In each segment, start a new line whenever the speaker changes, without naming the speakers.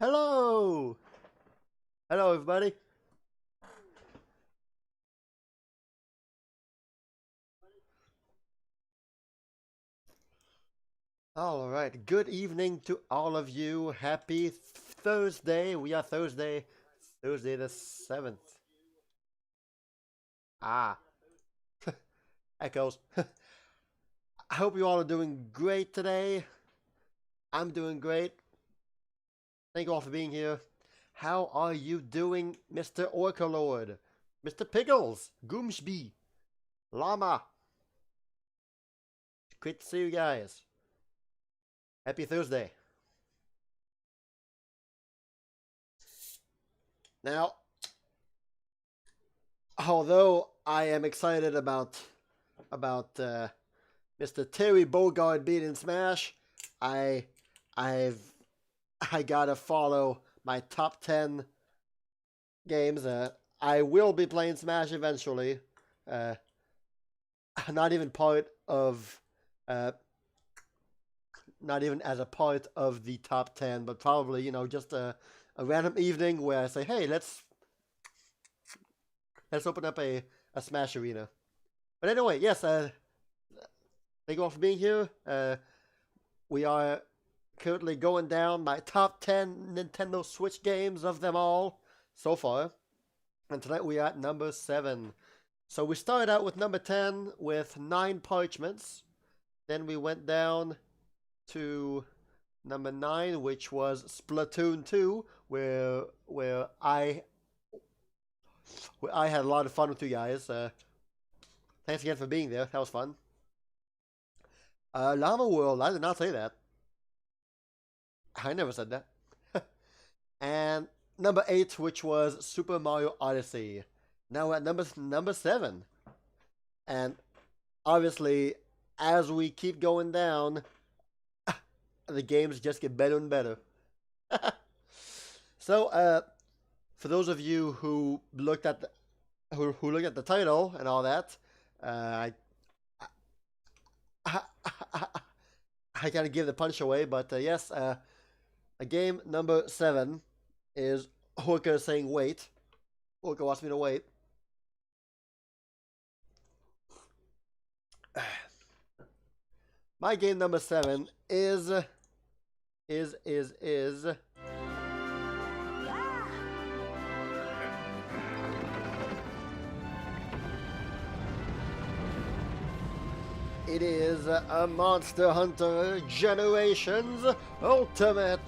Hello! Hello, everybody. All right. Good evening to all of you. Happy Thursday. We are Thursday the 7th. Ah, echoes. I hope you all are doing great today. I'm doing great. Thank you all for being here. How are you doing, Mr. Orca Lord? Mr. Pickles? Goomsby? Llama? Great to see you guys. Happy Thursday. Now, although I am excited about Mr. Terry Bogard beating Smash, I I've I gotta follow my top 10 games. I will be playing Smash eventually. Uh, not even part of not even as a part of the top 10, but probably just a random evening where I say, hey, let's open up a Smash arena. But anyway, yes, thank you all for being here. We are currently going down my top 10 Nintendo Switch games of them all so far. And tonight we are at number 7. So we started out with number 10 with 9 parchments. Then we went down to number 9, which was Splatoon 2, where I had a lot of fun with you guys. Thanks again for being there. That was fun. Llama World, I did not say that. I never said that. And number 8, which was Super Mario Odyssey. Now we're at number 7. And obviously, as we keep going down, the games just get better and better. So, for those of you who looked at the title and all that, I gotta give the punch away, but yes, a game number 7 is Orca saying wait. Orca wants me to wait. My game number 7 is it is a Monster Hunter Generations Ultimate.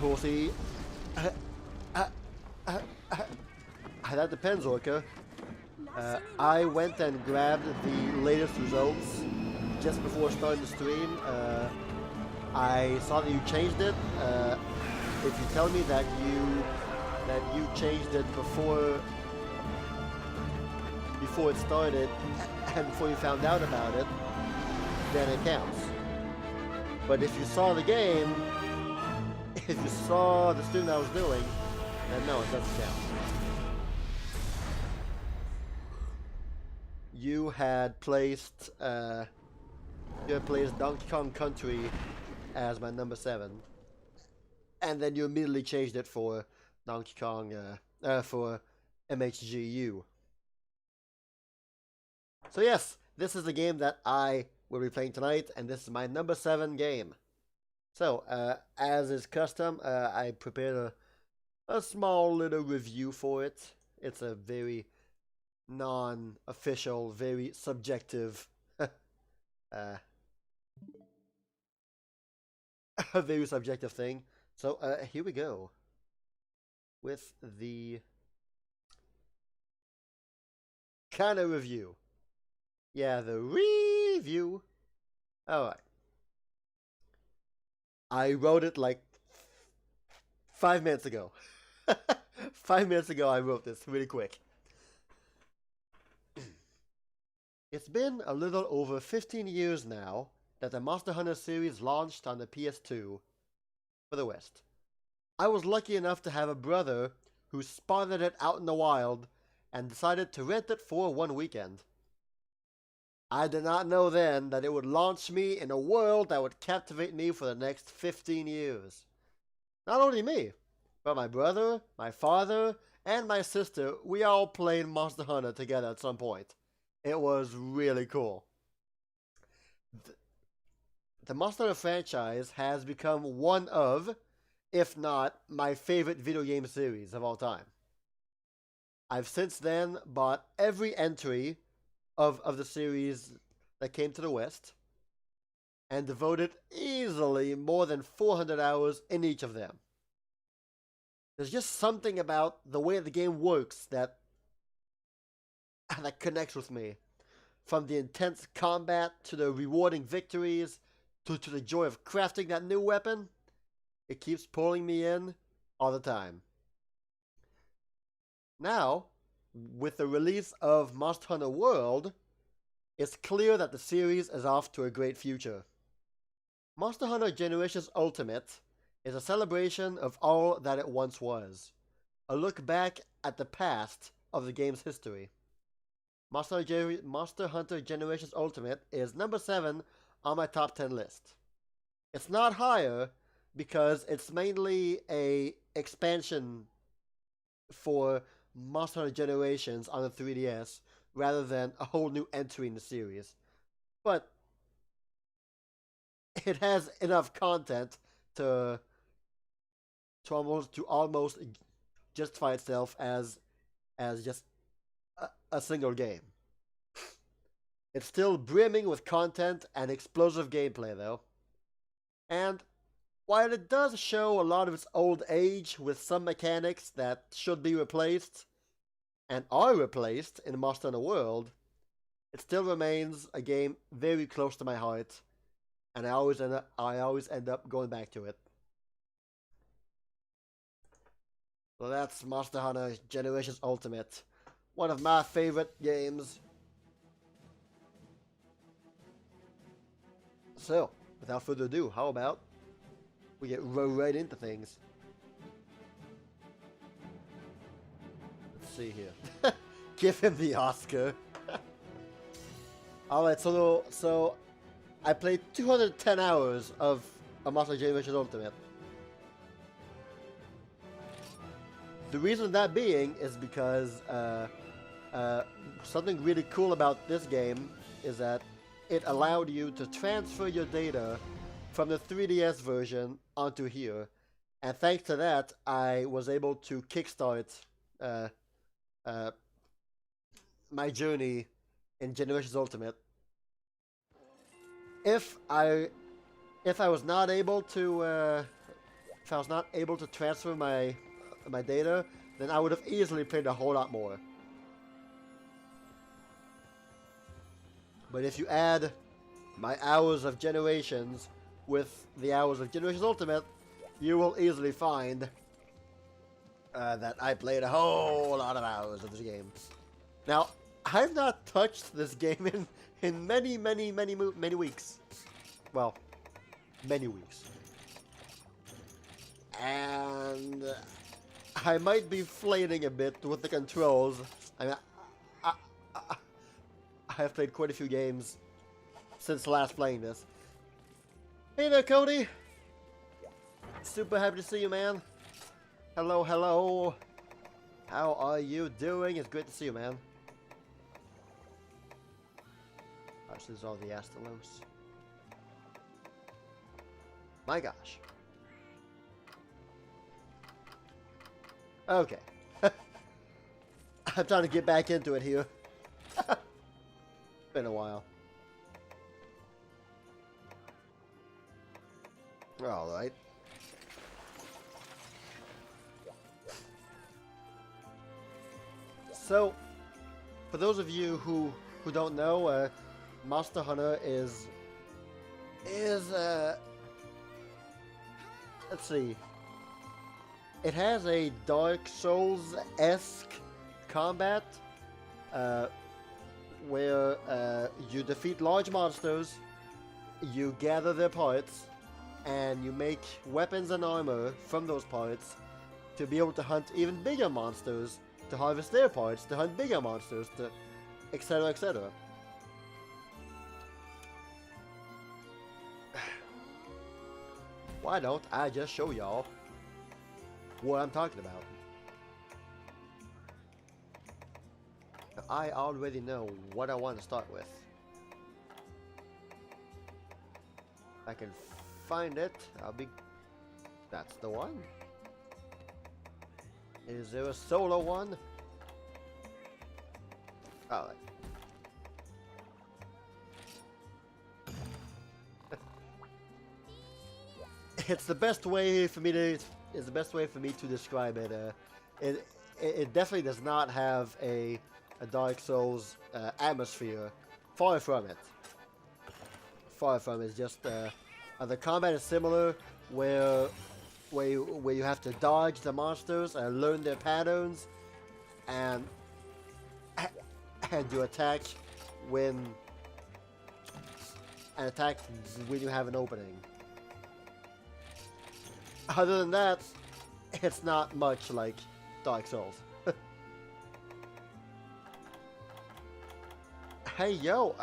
We'll see. That depends, Orca. I went and grabbed the latest results just before starting the stream. I saw that you changed it. If you tell me that you changed it before it started and before you found out about it, then it counts. But if you saw the game, if you saw the stream that I was doing, then no, it doesn't count. You had placed Donkey Kong Country as my number 7, and then you immediately changed it for Donkey Kong for MHGU. So yes, this is the game that I will be playing tonight, and this is my number 7 game. So, as is custom, I prepared a small little review for it. It's a very non-official, very subjective, a very subjective thing. So, here we go with the kind of review. Yeah, the review. Alright. I wrote it like 5 minutes ago. 5 minutes ago I wrote this really quick. It's been a little over 15 years now that the Monster Hunter series launched on the PS2 for the West. I was lucky enough to have a brother who spotted it out in the wild and decided to rent it for one weekend. I did not know then that it would launch me in a world that would captivate me for the next 15 years. Not only me, but my brother, my father, and my sister, we all played Monster Hunter together at some point. It was really cool. The Monster Hunter franchise has become one of, if not my favorite video game series of all time. I've since then bought every entry of the series that came to the West and devoted easily more than 400 hours in each of them. There's just something about the way the game works that connects with me. From the intense combat to the rewarding victories to the joy of crafting that new weapon, it keeps pulling me in all the time. Now, with the release of Monster Hunter World, it's clear that the series is off to a great future. Monster Hunter Generations Ultimate is a celebration of all that it once was, a look back at the past of the game's history. Monster Hunter Generations Ultimate is number 7 on my top 10 list. It's not higher because it's mainly a expansion for Monster Hunter Generations on the 3DS rather than a whole new entry in the series. But it has enough content to almost justify itself as just a single game. It's still brimming with content and explosive gameplay though. And while it does show a lot of its old age with some mechanics that should be replaced and are replaced in Monster Hunter World, it still remains a game very close to my heart, and I always end up going back to it. So that's Monster Hunter Generations Ultimate, one of my favorite games. So, without further ado, how about we get right into things? Let's see here. Give him the Oscar. Alright, so I played 210 hours of a Monster Generations Ultimate. The reason that being is because something really cool about this game is that it allowed you to transfer your data from the 3DS version onto here, and thanks to that, I was able to kickstart my journey in Generations Ultimate. If I was not able to transfer my data, then I would have easily played a whole lot more. But if you add my hours of Generations with the hours of Generations Ultimate, you will easily find that I played a whole lot of hours of this game. Now, I've not touched this game in many weeks. Well, many weeks. And I might be flailing a bit with the controls. I mean, I have played quite a few games since last playing this. Hey there, Cody! Super happy to see you, man. Hello, hello. How are you doing? It's great to see you, man. Gosh, this is all the Astalos. My gosh. Okay. I'm trying to get back into it here. Been a while. Alright. So, for those of you who don't know, Monster Hunter is let's see. It has a Dark Souls-esque combat, where you defeat large monsters, you gather their parts, and you make weapons and armor from those parts to be able to hunt even bigger monsters to harvest their parts, to hunt bigger monsters, to etc. etc. Why don't I just show y'all what I'm talking about? I already know what I want to start with. If I can find it, I'll be... That's the one. Is there a solo one? Alright. It's the best way for me to... It's the best way for me to describe it. It definitely does not have a Dark Souls atmosphere. Far from it. Far from it. It's just the combat is similar, where you have to dodge the monsters and learn their patterns, and you attack when you have an opening. Other than that, it's not much like Dark Souls. Hey, yo,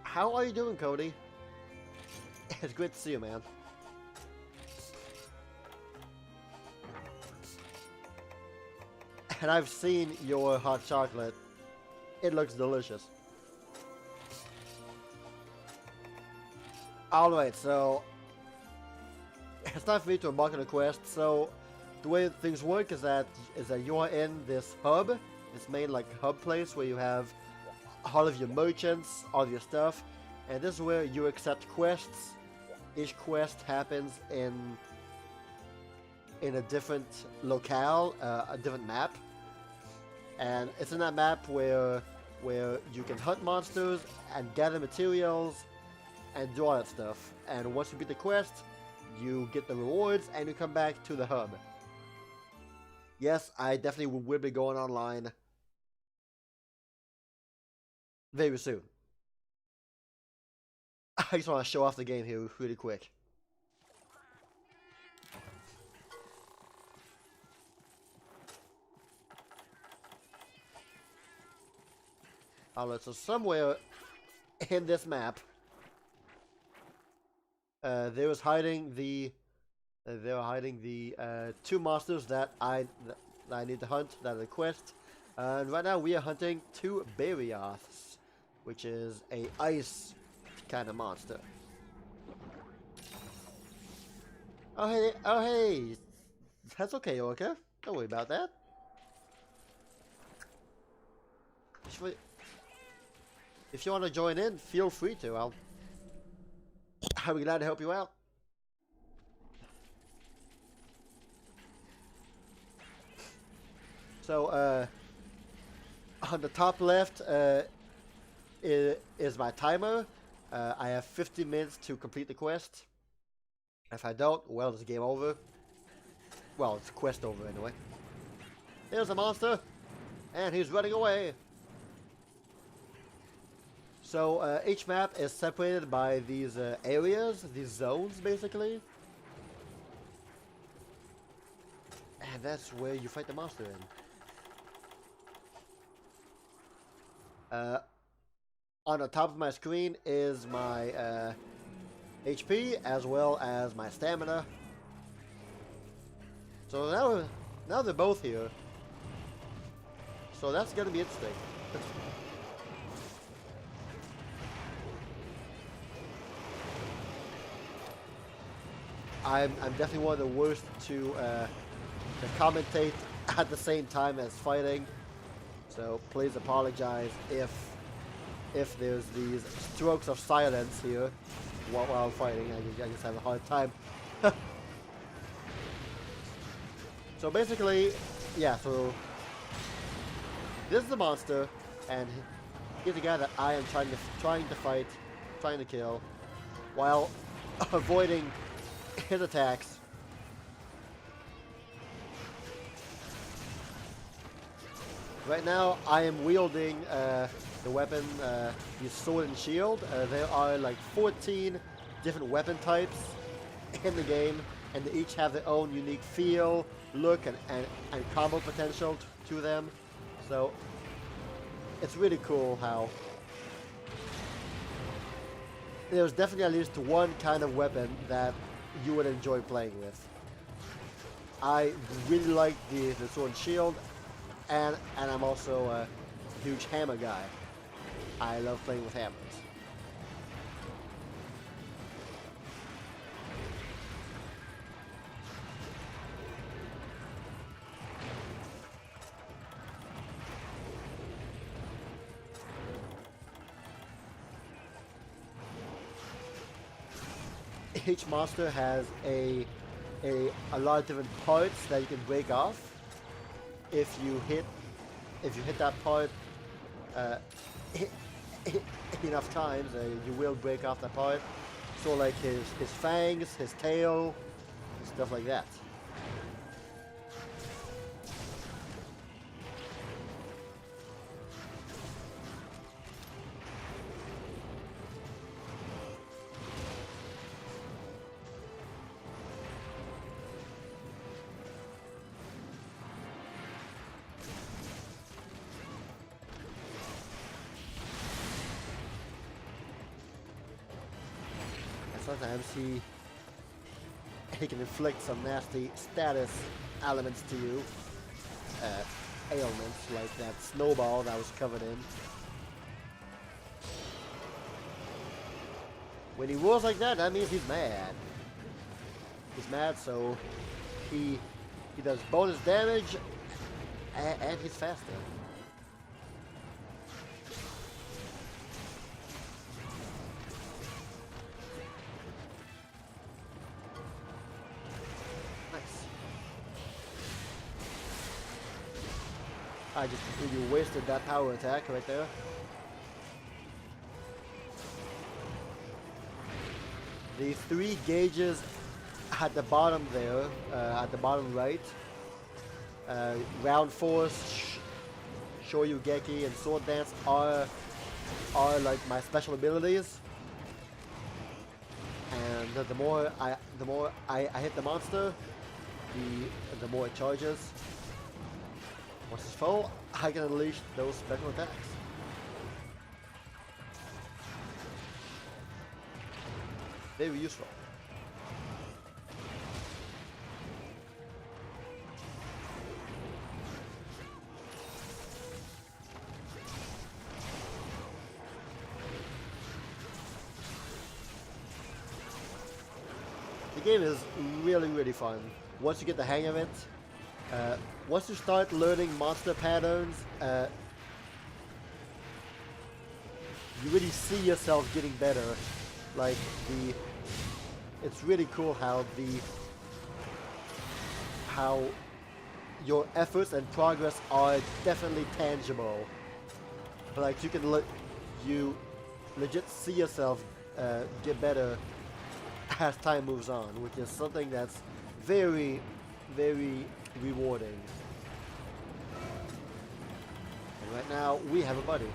how are you doing, Cody? It's great to see you, man. And I've seen your hot chocolate. It looks delicious. Alright, so it's time for me to embark on a quest. So the way things work is that you are in this hub, this main like hub place where you have all of your merchants, all of your stuff, and this is where you accept quests. Each quest happens in a different locale, a different map, and it's in that map where you can hunt monsters and gather materials and do all that stuff. And once you beat the quest, you get the rewards and you come back to the hub. Yes, I definitely will be going online very soon. I just want to show off the game here really quick. Alright, so somewhere in this map, there was hiding the two monsters that I need to hunt. That are the quest. And right now we are hunting two Barioths, which is a ice kind of monster. Oh hey, that's okay, Orca. Don't worry about that. If you want to join in, feel free to. I'll be glad to help you out. So, on the top left is my timer. I have 50 minutes to complete the quest. If I don't, well, it's game over. Well, it's quest over anyway. There's a monster, and he's running away. So each map is separated by these areas, these zones basically. And that's where you fight the monster in. On the top of my screen is my HP as well as my stamina. So now they're both here. So that's gonna be interesting. I'm definitely one of the worst to commentate at the same time as fighting, so please apologize if there's these strokes of silence here while fighting. I just have a hard time. So basically, yeah. So this is the monster, and he's the guy that I am trying to fight, trying to kill, while avoiding his attacks. Right now, I am wielding the weapon, the sword and shield. There are like 14 different weapon types in the game, and they each have their own unique feel, look, and combo potential to them. So it's really cool how there's definitely at least one kind of weapon that you would enjoy playing with. I really like the sword and shield, and I'm also a huge hammer guy. I love playing with hammers. Each monster has a lot of different parts that you can break off. If you hit that part enough times, you will break off that part. So like his fangs, his tail, stuff like that. Sometimes he can inflict some nasty status elements to you. Ailments like that snowball that was covered in. When he roars like that, that means he's mad. He's mad, so he does bonus damage and he's faster. I just completely wasted that power attack right there. The 3 gauges at the bottom there, at the bottom right, Round Force, Shoryugeki, and Sword Dance are like my special abilities. And the more I hit the monster, the more it charges. Once it's full, I can unleash those special attacks. Very useful. The game is really, really fun. Once you get the hang of it, once you start learning monster patterns, you really see yourself getting better. Like it's really cool how your efforts and progress are definitely tangible. Like you legit see yourself get better as time moves on, which is something that's very, very rewarding. And right now, we have a buddy.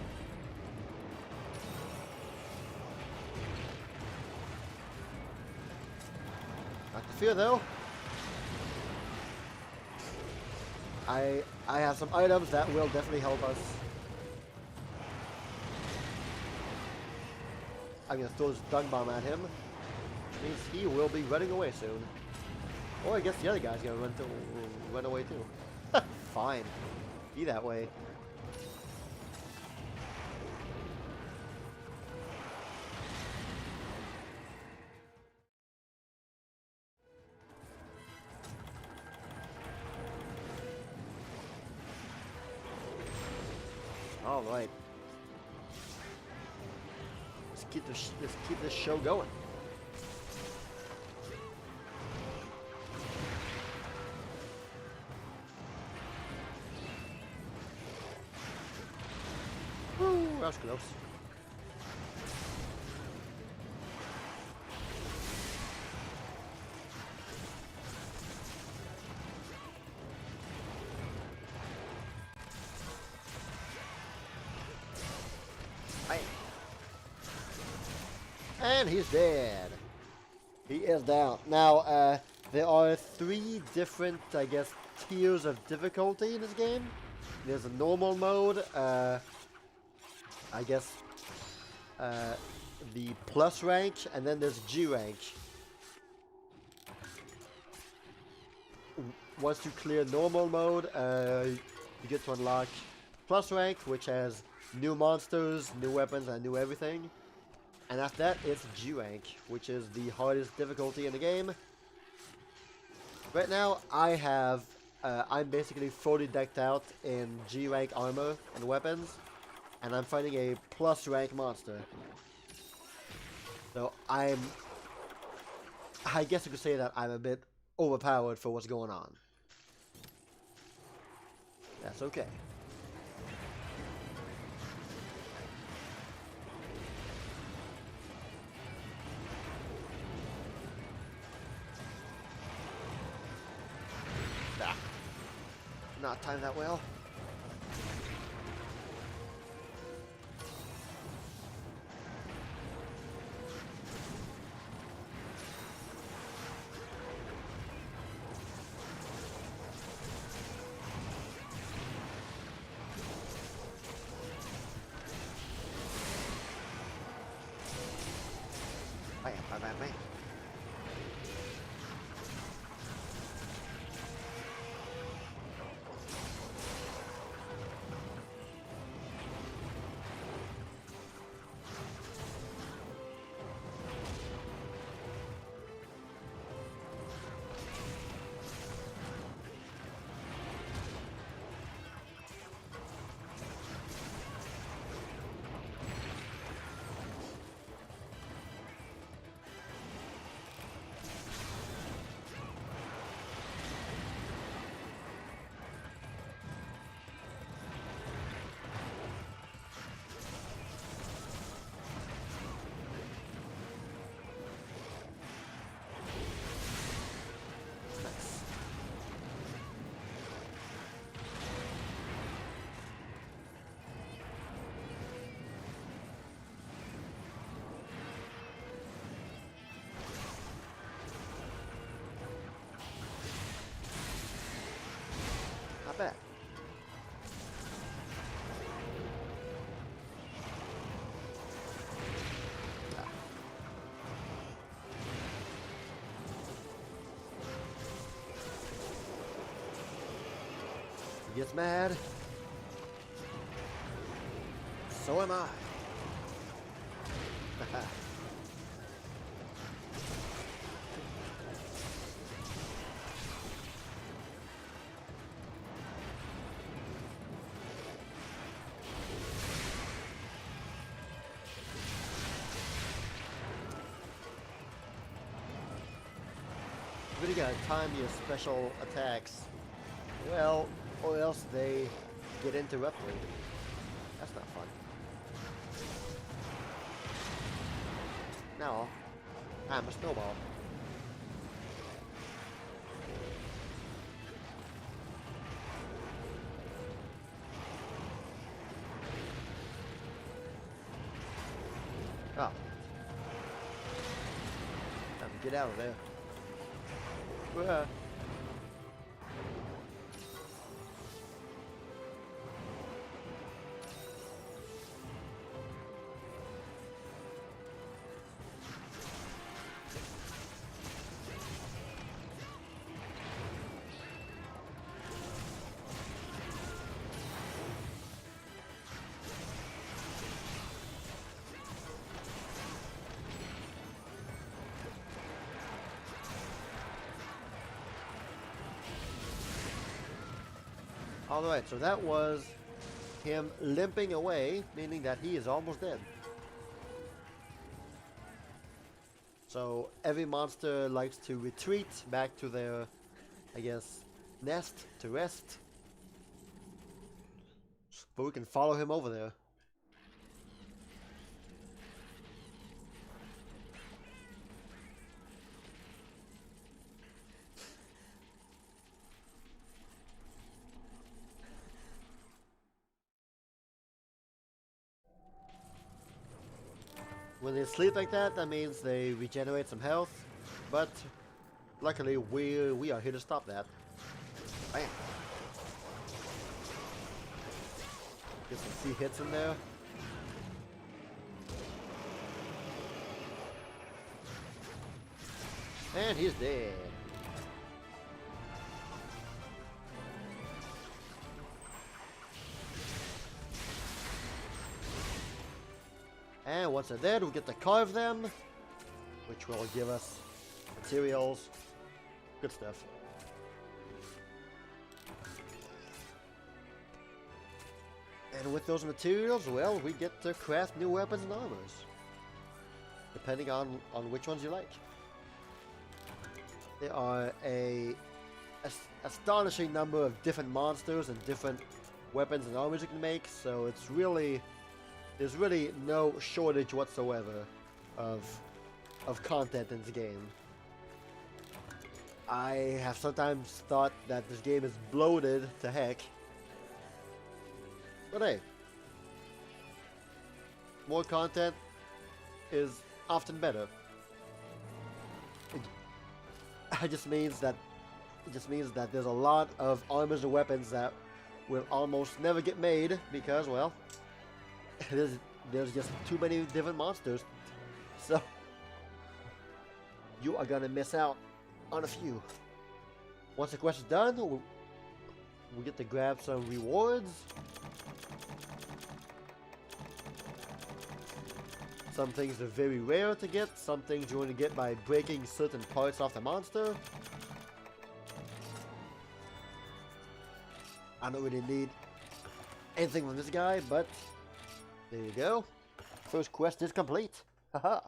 Not to fear though. I have some items that will definitely help us. I'm gonna throw this dung bomb at him. Means he will be running away soon. Or I guess the other guy's gonna run away too. Fine. Be that way. All right. Let's keep this show going. Woo, that was close. And he's dead. He is down. Now, There are 3 different, I guess, tiers of difficulty in this game. There's a normal mode, I guess, the plus rank, and then there's G rank. Once you clear normal mode, you get to unlock plus rank, which has new monsters, new weapons, and new everything. And after that, it's G rank, which is the hardest difficulty in the game. Right now, I'm basically fully decked out in G rank armor and weapons, and I'm fighting a plus rank monster. So I guess you could say that I'm a bit overpowered for what's going on. That's okay. Ah, not timed that well. Bye. Not bad. He gets mad. So am I. You really gotta time your special attacks well, or else they get interrupted. That's not fun. Now, I'm a snowball. Oh. Time to get out of there. Alright, so that was him limping away, meaning that he is almost dead. So every monster likes to retreat back to their, I guess, nest to rest. But we can follow him over there. When they sleep like that, that means they regenerate some health, but luckily we are here to stop that. Bam. Get some C hits in there. And he's dead. And once they're dead, we get to carve them, which will give us materials. Good stuff. And with those materials, well, we get to craft new weapons and armors. Depending on which ones you like. There are a astonishing number of different monsters and different weapons and armors you can make, so it's really... There's really no shortage whatsoever of content in this game. I have sometimes thought that this game is bloated to heck. But hey, more content is often better. It just means that there's a lot of armors and weapons that will almost never get made because, well, there's just too many different monsters. So you are gonna miss out on a few. Once the quest is done, we get to grab some rewards. Some things are very rare to get, some things you only get by breaking certain parts off the monster. I don't really need anything from this guy, but there you go. First quest is complete. Haha.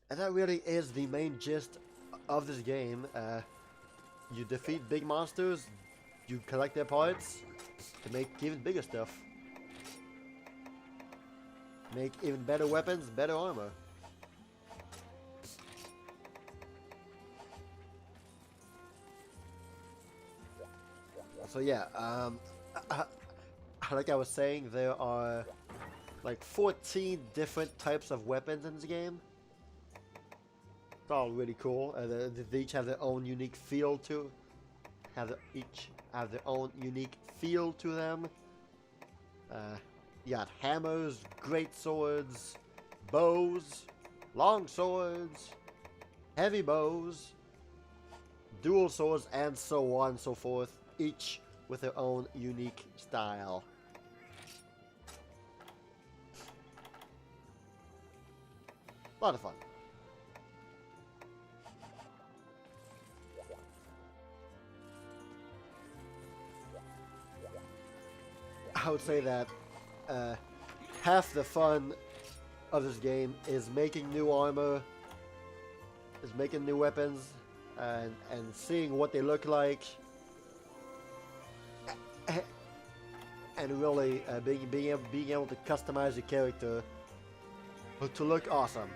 And that really is the main gist of this game. You defeat big monsters, you collect their parts to make even bigger stuff. Make even better weapons, better armor. So yeah, like I was saying, there are like 14 different types of weapons in this game. It's all really cool. They each have their own unique feel to, each have their own unique feel to them. You got hammers, great swords, bows, long swords, heavy bows, dual swords, and so on and so forth. Each with their own unique style. A lot of fun. I would say that half the fun of this game is making new armor, is making new weapons, and seeing what they look like. And really being able to customize your character to look awesome.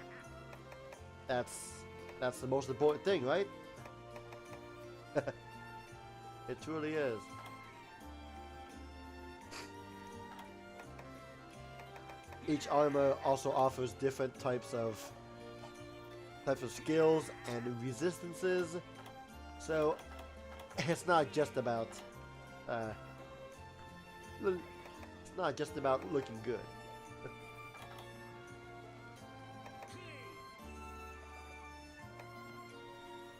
That's the most important thing, right? It truly is. Each armor also offers different types of skills and resistances, so it's not just about looking good.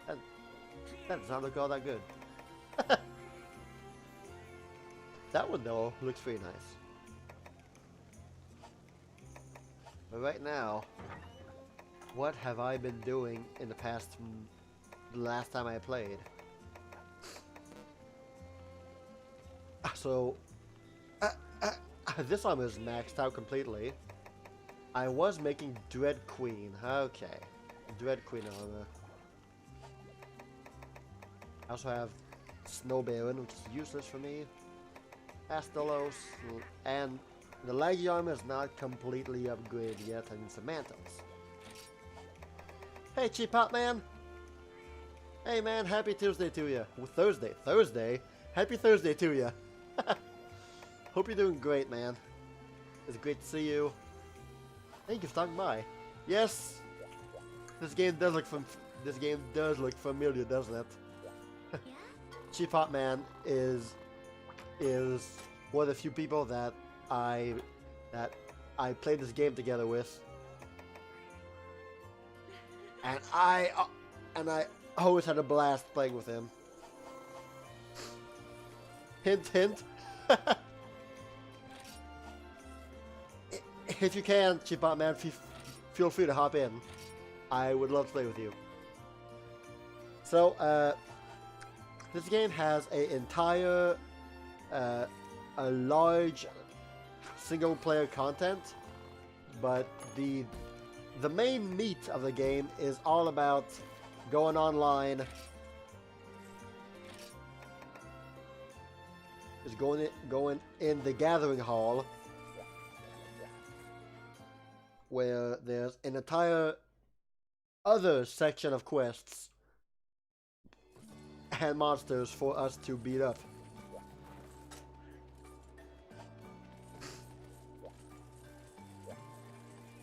That does not look all that good. That one though looks pretty nice. But right now, what have I been doing in the past, the last time I played? So, this armor is maxed out completely. I was making Dread Queen. Okay. Dread Queen armor. I also have Snow Baron, which is useless for me. Astalos, and the Laggy armor is not completely upgraded yet. I need some mantles. Hey, Cheap Pop Man! Hey man, happy Tuesday to you. Thursday? Happy Thursday to you. Hope you're doing great, man. It's great to see you. Thank you for stopping by. Yes, this game does look familiar, doesn't it? Chief Hot Man is one of the few people that I played this game together with, and I always had a blast playing with him. Hint, hint. If you can, Chief Hot Man, feel free to hop in. I would love to play with you. So, this game has a large single-player content, but the main meat of the game is all about going online, going in the gathering hall, where there's an entire other section of quests and monsters for us to beat up.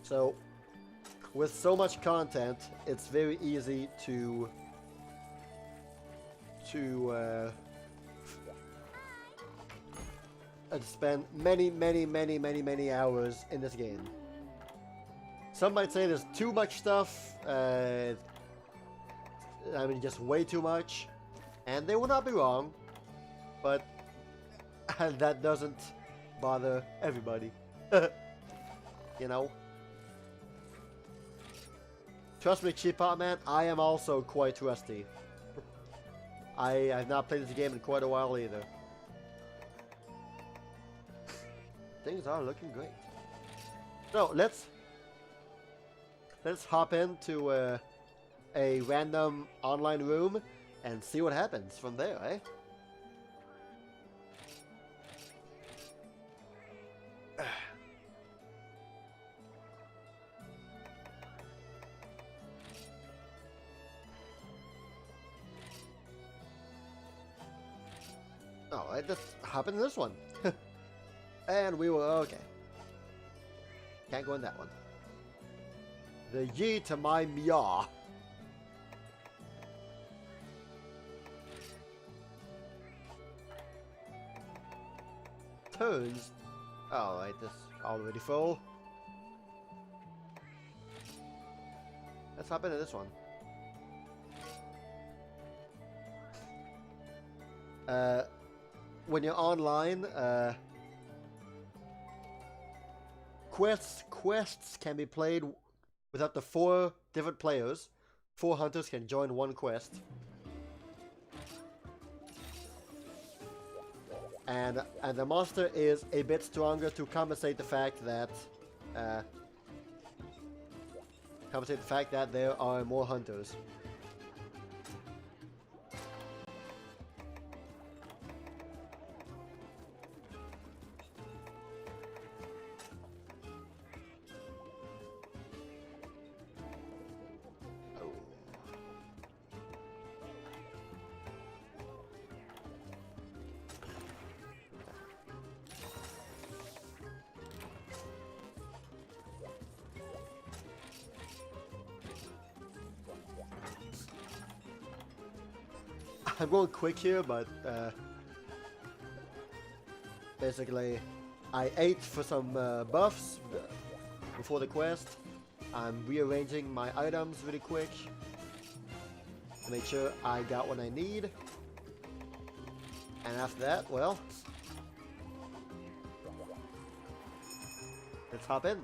So, with so much content, it's very easy to spend many hours in this game. Some might say there's too much stuff, I mean just way too much, and they will not be wrong, but that doesn't bother everybody, you know? Trust me, Cheap Hot Man, I am also quite rusty. I have not played this game in quite a while either. Things are looking great. So, let's hop into a random online room and see what happens from there, eh? Alright, just hop into this one. And we were okay. Can't go in that one. The Yi to my Mia. Turns. Alright, this already full. Let's hop into this one. When you're online, quests can be played with up to 4 different players. 4 hunters can join one quest. And the monster is a bit stronger to compensate the fact that there are more hunters. I'm going quick here, but basically I ate for some buffs before the quest. I'm rearranging my items really quick to make sure I got what I need. And after that, well, let's hop in.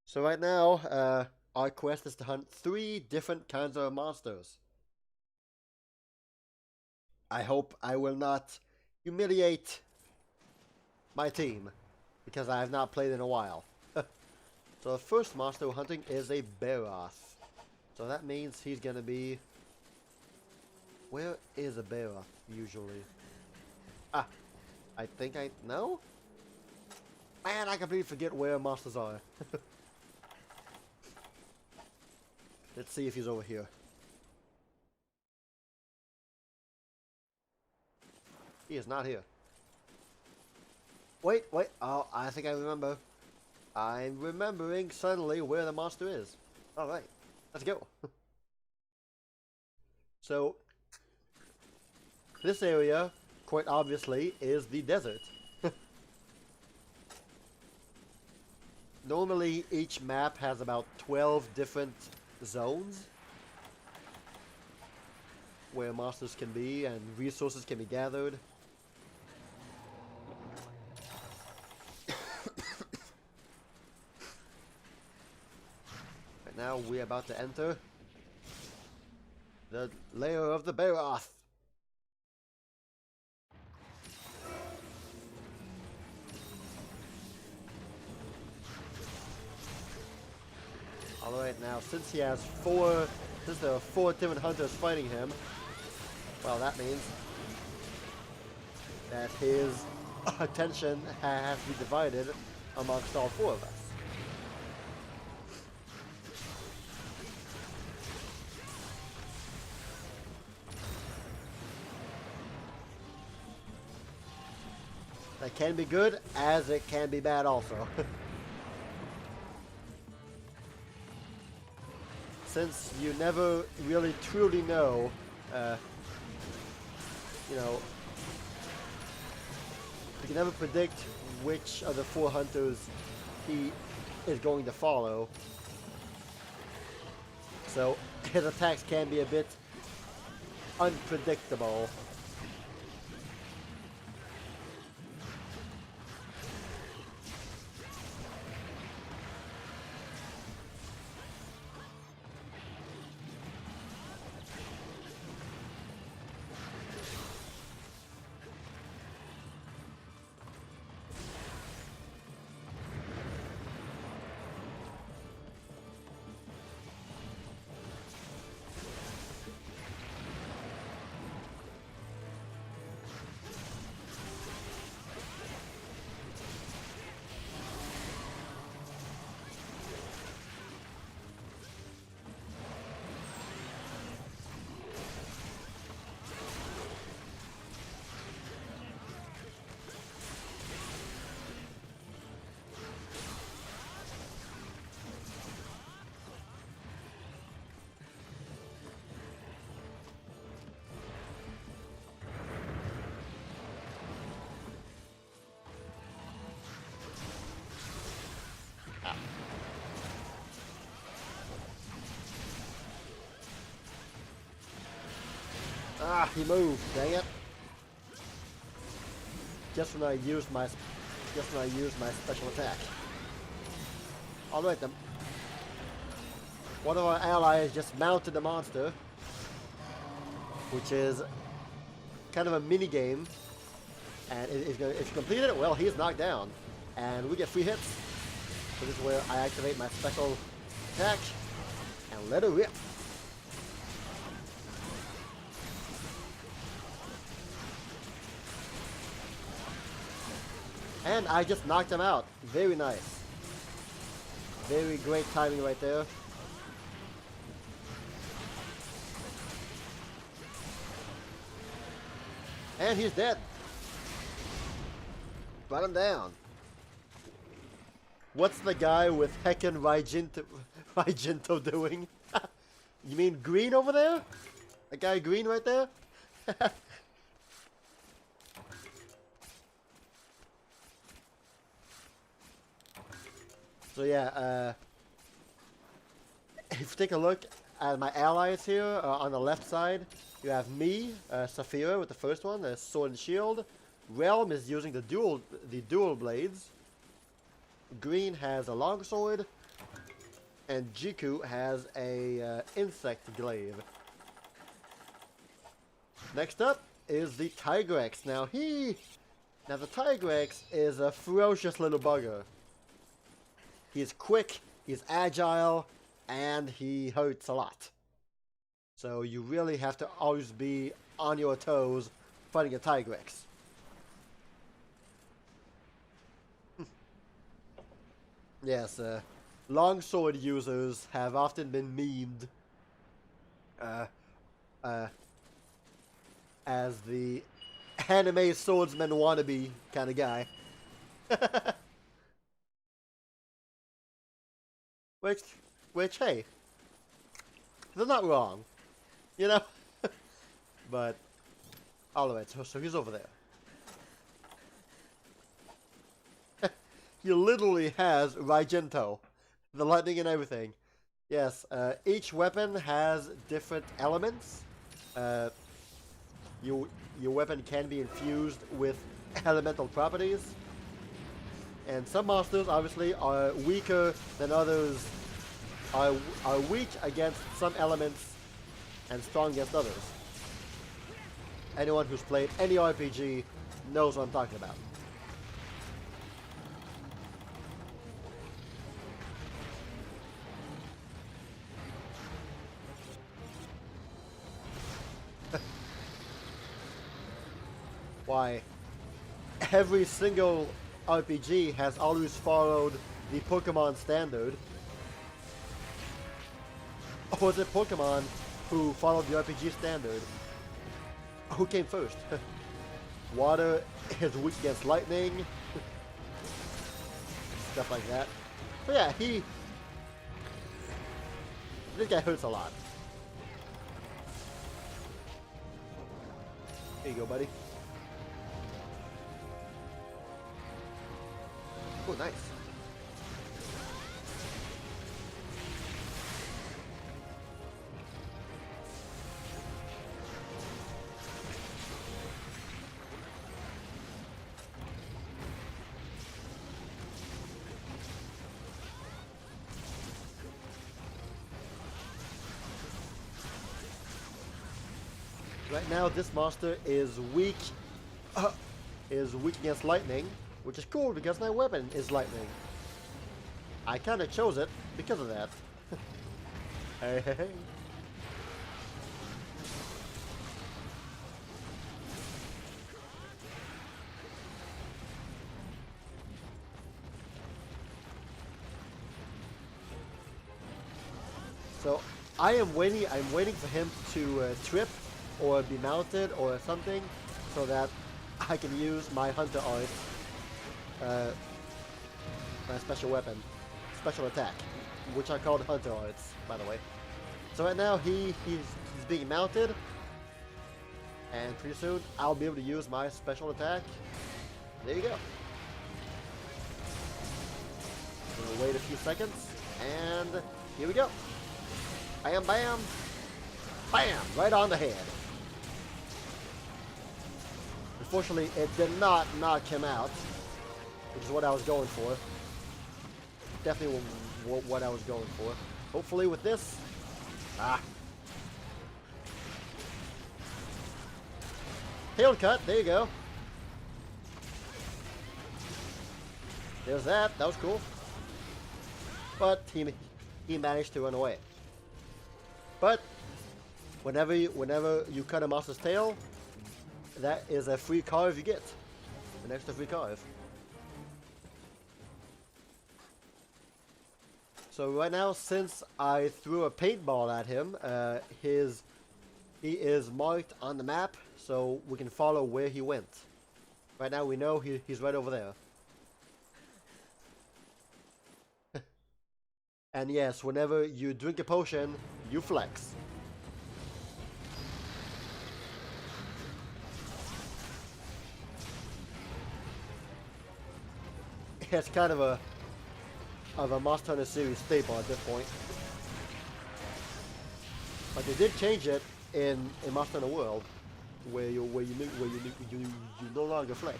So right now, our quest is to hunt 3 different kinds of monsters. I hope I will not humiliate my team, because I have not played in a while. So the first monster we're hunting is a Baroth. So that means he's gonna be... Where is a Baroth, usually? Ah, I think I know? Man, I completely forget where monsters are. Let's see if he's over here. He is not here. Wait, wait. Oh, I think I remember. I'm remembering suddenly where the monster is. Alright, let's go. So, this area, quite obviously, is the desert. Normally, each map has about 12 different zones where monsters can be and resources can be gathered. Right now, we're about to enter the lair of the Baroth. Alright, now since there are 4 different hunters fighting him, well, that means that his attention has to be divided amongst all 4 of us. That can be good, as it can be bad also. Since you never really truly know, you know, you can never predict which of the 4 hunters he is going to follow. So his attacks can be a bit unpredictable. Ah, he moved, dang it. Just when I used my special attack. Alright then. One of our allies just mounted the monster, which is kind of a mini game. And if you complete it, well, he's knocked down. And we get free hits. So this is where I activate my special attack and let it rip. And I just knocked him out. Very nice. Very great timing right there. And he's dead. Brought him down. What's the guy with Heckin' Raiginto doing? You mean green over there? That guy green right there? So yeah, if you take a look at my allies here on the left side, you have me, Saphira with the first one, the sword and shield. Realm is using the dual blades. Green has a longsword, and Jiku has a insect glaive. Next up is the Tigrex. Now the Tigrex is a ferocious little bugger. He's quick, he's agile, and he hurts a lot. So you really have to always be on your toes fighting a Tigrex. Yes, longsword users have often been memed as the anime swordsman wannabe kind of guy. which, hey, they're not wrong, you know. But all right, so he's over there. He literally has Raijento, the lightning and everything. Yes, each weapon has different elements. Your weapon can be infused with elemental properties. And some monsters obviously are weaker than others, are weak against some elements and strong against others. Anyone who's played any RPG knows what I'm talking about. Why, every single RPG has always followed the Pokemon standard. Or was it Pokemon who followed the RPG standard? Who came first? Water is weak against lightning. Stuff like that. But yeah, this guy hurts a lot. Here you go, buddy. Oh, nice. Right now, this monster is weak against lightning, which is cool because my weapon is lightning. I kind of chose it because of that. Hey, hey, hey. So I am waiting. I'm waiting for him to trip or be mounted or something, so that I can use my hunter art, my special weapon, special attack, which I called hunter arts, by the way. So right now he's being mounted, and pretty soon I'll be able to use my special attack. There you go. We'll wait a few seconds, and here we go. Bam, bam, bam, right on the head. Unfortunately, it did not knock him out, which is what I was going for. Definitely what I was going for. Hopefully with this... Tail cut, there you go. There's that, that was cool. But he managed to run away. But whenever you cut a monster's tail, that is a free carve you get. An extra free carve. So right now, since I threw a paintball at him, he is marked on the map, so we can follow where he went. Right now we know he's right over there. And yes, whenever you drink a potion, you flex. It's kind of a Monster Hunter series staple at this point. But they did change it in Monster Hunter World, where you no longer flex.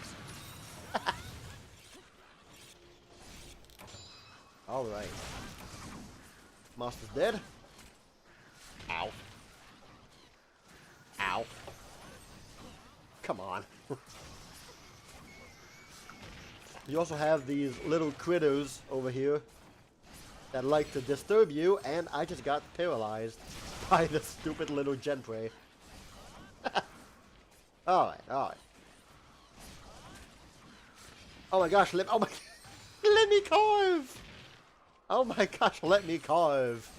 All right. Monster's dead. Ow. Ow. Come on. You also have these little critters over here that like to disturb you, and I just got paralyzed by the stupid little gentry. Alright, alright. Oh my gosh, let me carve! Oh my gosh, let me carve.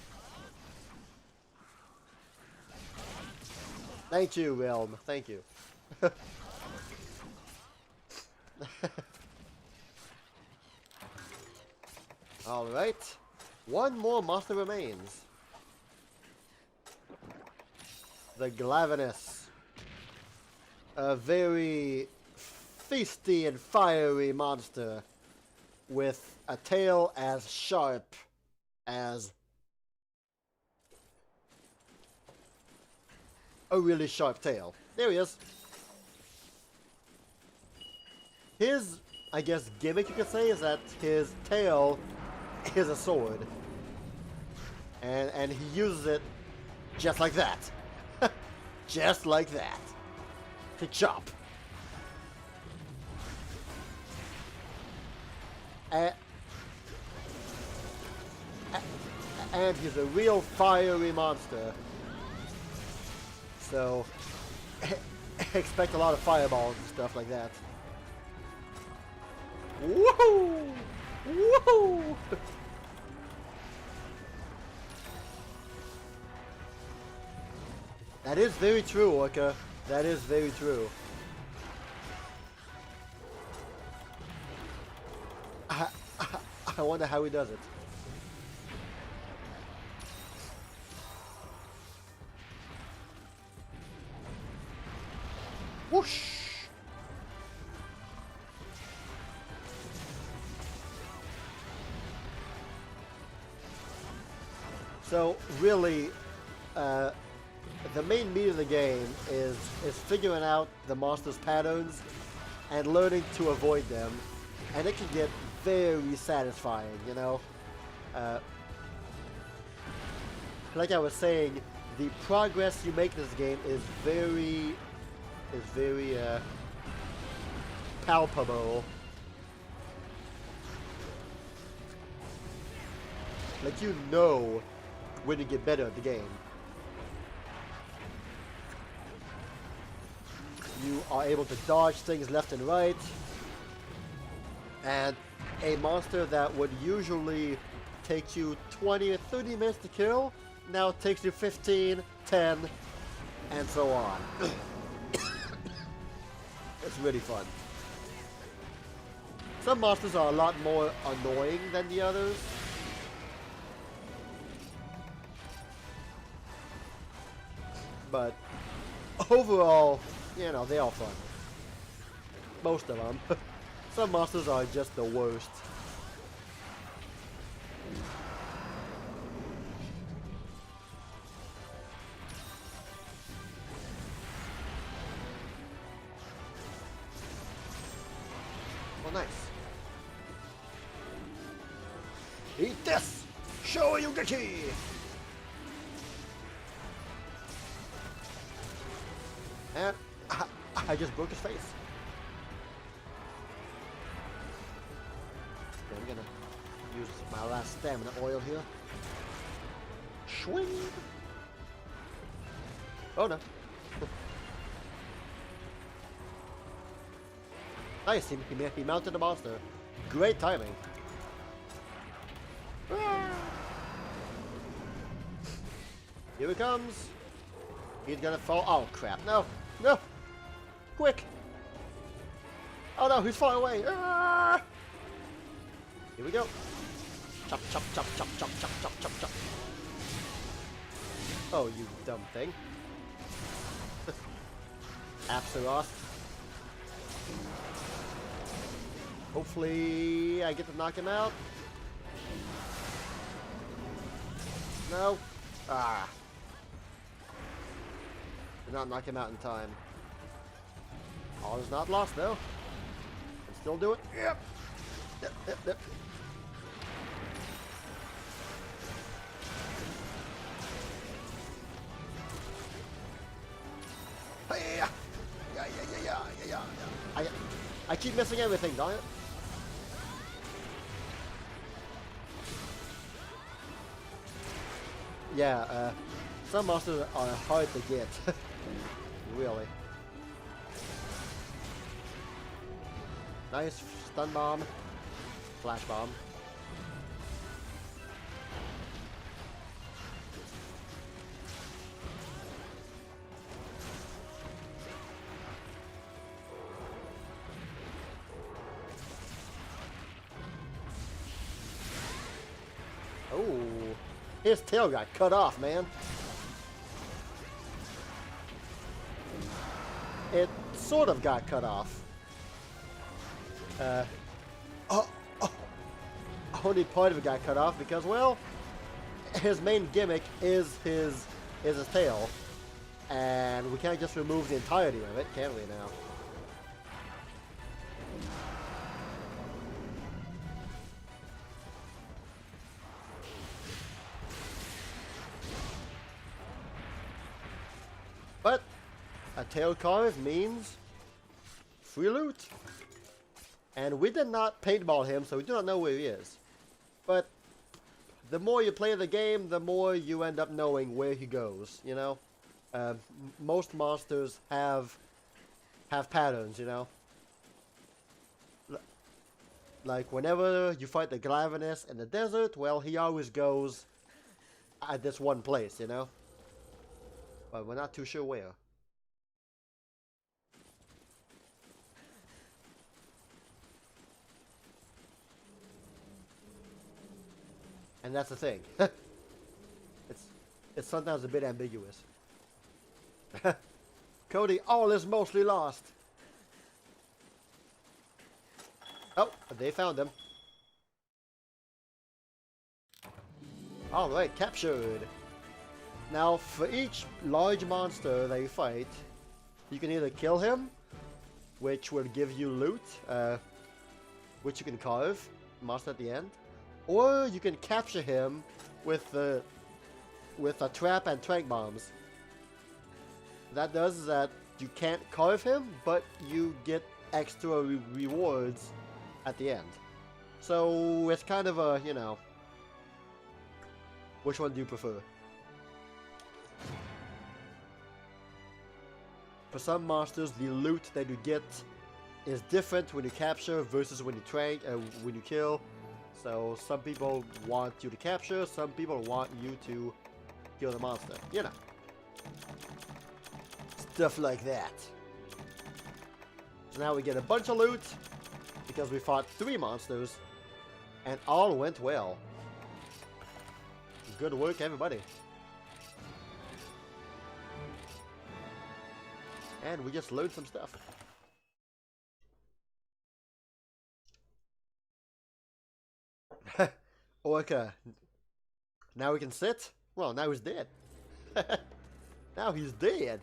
Thank you, Realm. Thank you. Alright. One more monster remains. The Glavenus. A very feisty and fiery monster with a tail as sharp as a really sharp tail. There he is. His, I guess, gimmick you could say is that his tail is a sword. And he uses it just like that. Just like that. To chop. And he's a real fiery monster. So, expect a lot of fireballs and stuff like that. Woohoo! Woohoo! That is very true, Orca. That is very true. I wonder how he does it. Whoosh! So really, the main meat of the game is figuring out the monster's patterns and learning to avoid them, and it can get very satisfying, you know. Like I was saying, the progress you make in this game is very palpable. Like, you know when you get better at the game. You are able to dodge things left and right, and a monster that would usually take you 20 or 30 minutes to kill now takes you 15, 10, and so on. It's really fun. Some monsters are a lot more annoying than the others. But overall, you know, they're all fun. Most of them. Some monsters are just the worst. Oh, nice. Eat this! Show you the key! And I just broke his face. Okay, I'm gonna use my last stamina oil here. Swing! Oh no. Nice, he mounted a monster. Great timing. Here he comes. He's gonna fall. Oh crap, no! No! Quick! Oh no, he's far away! Ah! Here we go. Chop, chop, chop, chop, chop, chop, chop, chop, chop. Oh, you dumb thing. Apsaroth. Hopefully I get to knock him out. No. Ah. Did not knock him out in time. All is not lost though. Can still do it. Yep. Yep, yep, yep. Hey, yeah, yeah, yeah, yeah, yeah, yeah. I keep missing everything, don't it? Yeah, some monsters are hard to get. Really. Nice stun bomb. Flash bomb. His tail got cut off, man. It sort of got cut off. Oh, only part of it got cut off because, well, his main gimmick is his tail, and we can't just remove the entirety of it, can we now? But a tail carve means free loot. And we did not paintball him, so we do not know where he is. But the more you play the game, the more you end up knowing where he goes, you know? Most monsters have patterns, you know? Like whenever you fight the Glavenus in the desert, well, he always goes at this one place, you know? But we're not too sure where. And that's the thing. it's sometimes a bit ambiguous. Cody, all is mostly lost. Oh, they found him. Alright, captured. Now, for each large monster that you fight, you can either kill him, which will give you loot, which you can carve, monster at the end, or you can capture him with a trap and trank bombs. That does is that you can't carve him, but you get extra rewards at the end. So it's kind of a, you know, which one do you prefer? For some monsters, the loot that you get is different when you capture versus when you trank, when you kill. So some people want you to capture, some people want you to kill the monster. You know. Stuff like that. So now we get a bunch of loot because we fought 3 monsters and all went well. Good work, everybody. And we just learned some stuff. Orca. Now we can sit? Well, now he's dead. Now he's dead.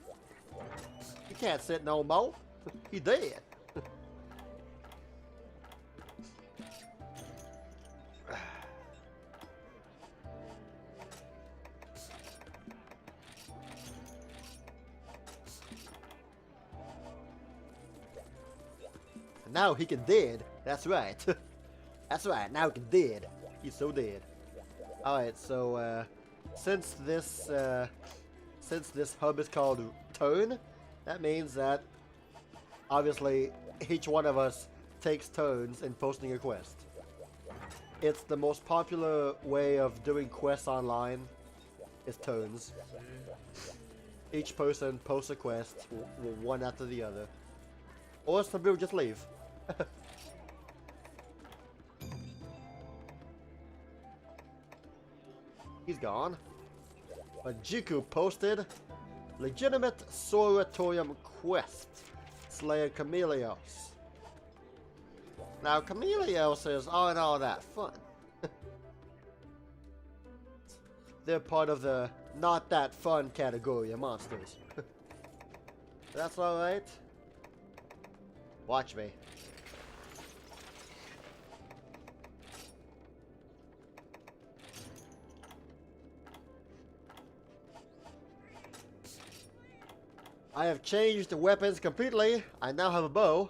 He can't sit no more. He's dead. Now he can dead. That's right. That's right. Now he can dead. He's so dead. All right. So since this hub is called turn, that means that obviously each one of us takes turns in posting a quest. It's the most popular way of doing quests online. Is turns. Each person posts a quest, one after the other, or some people just leave. He's gone. But Jiku posted legitimate Soratorium quest. Slayer Chameleos. Now Chameleos aren't all that fun. They're part of the not that fun category of monsters. That's alright. Watch me. I have changed the weapons completely. I now have a bow.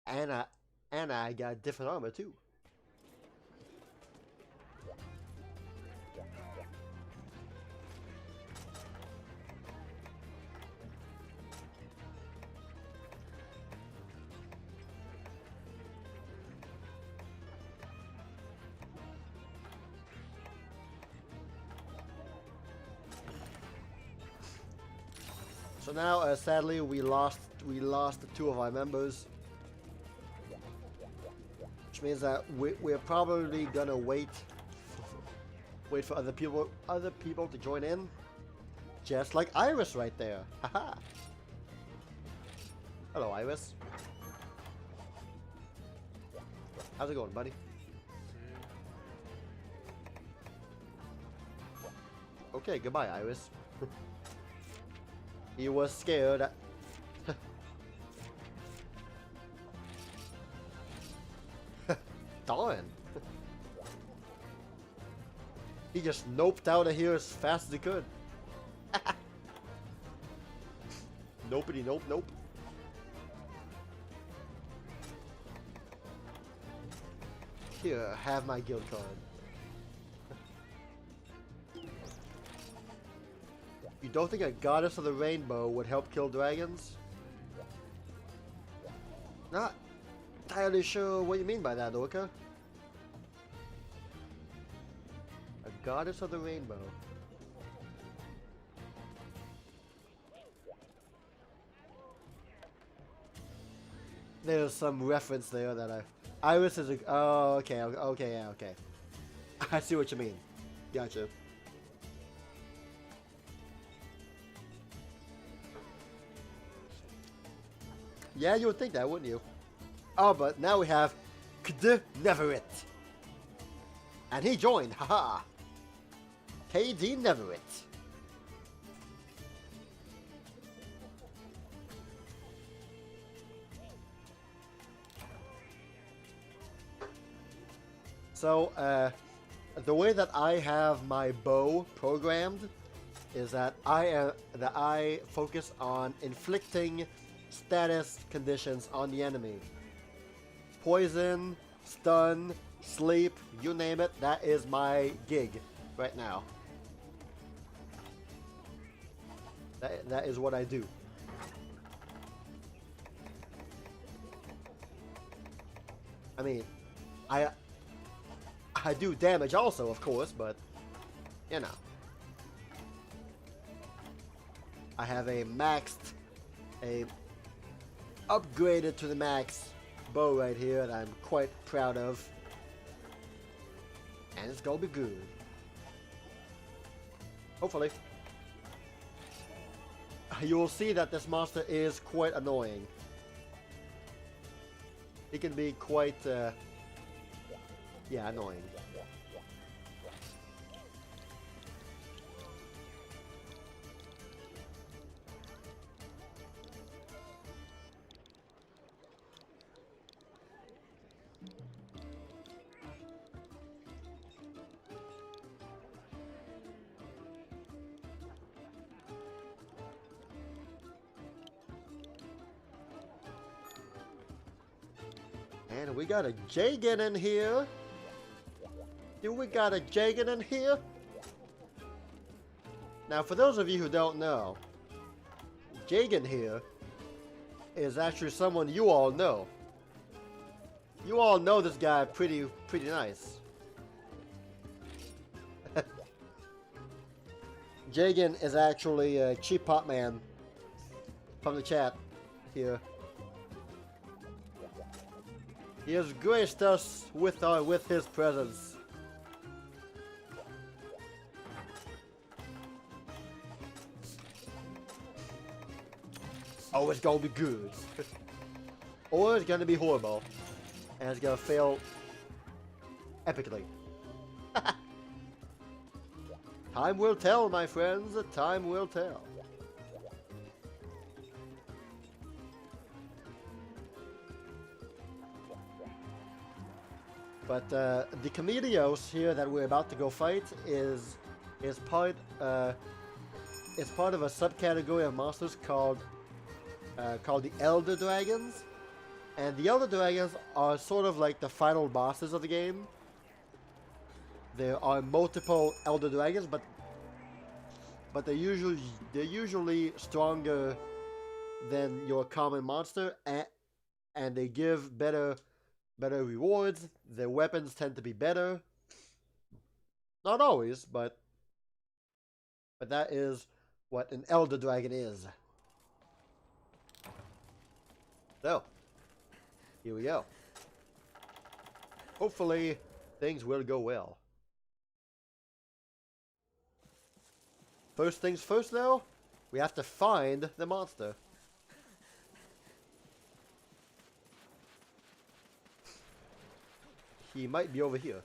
And I got different armor too. So now, sadly, we lost 2 of our members. which means that we're probably gonna wait for other people to join in, just like Iris right there. Haha. Hello, Iris. How's it going, buddy? Okay, goodbye, Iris. He was scared. Darn. He just noped out of here as fast as he could. Nopity nope nope. Here, have my guild card. You don't think a goddess of the rainbow would help kill dragons? Not entirely sure what you mean by that, Orca. A goddess of the rainbow. There's some reference there that Iris is a... Oh, okay, okay, yeah, okay. I see what you mean. Gotcha. Yeah, you would think that, wouldn't you? Oh, but now we have KD Neverett. And he joined, haha. KD Neverett. So, the way that I have my bow programmed is that I focus on inflicting status conditions on the enemy. Poison, stun, sleep, you name it, that is my gig right now. That is what I do. I mean, I do damage also, of course, but, you know. I have a upgraded to the max bow right here that I'm quite proud of. And it's gonna be good. Hopefully. You will see that this monster is quite annoying. He can be quite, yeah, annoying. And we got a Jagan in here. Do we got a Jagan in here? Now, for those of you who don't know, Jagan here is actually someone you all know. You all know this guy pretty nice. Jagan is actually a Cheap Pop Man from the chat here. He has graced us with his presence. Oh, it's gonna be good. Or it's gonna be horrible. And it's gonna fail epically. Time will tell, my friends. Time will tell. But the Comedios here that we're about to go fight is part of a subcategory of monsters called the Elder Dragons, and the Elder Dragons are sort of like the final bosses of the game. There are multiple Elder Dragons, but they're usually stronger than your common monster, and they give better rewards. Their weapons tend to be better. Not always, but that is what an Elder Dragon is. So, here we go. hopefully things will go well. First things first, though, we have to find the monster. He might be over here.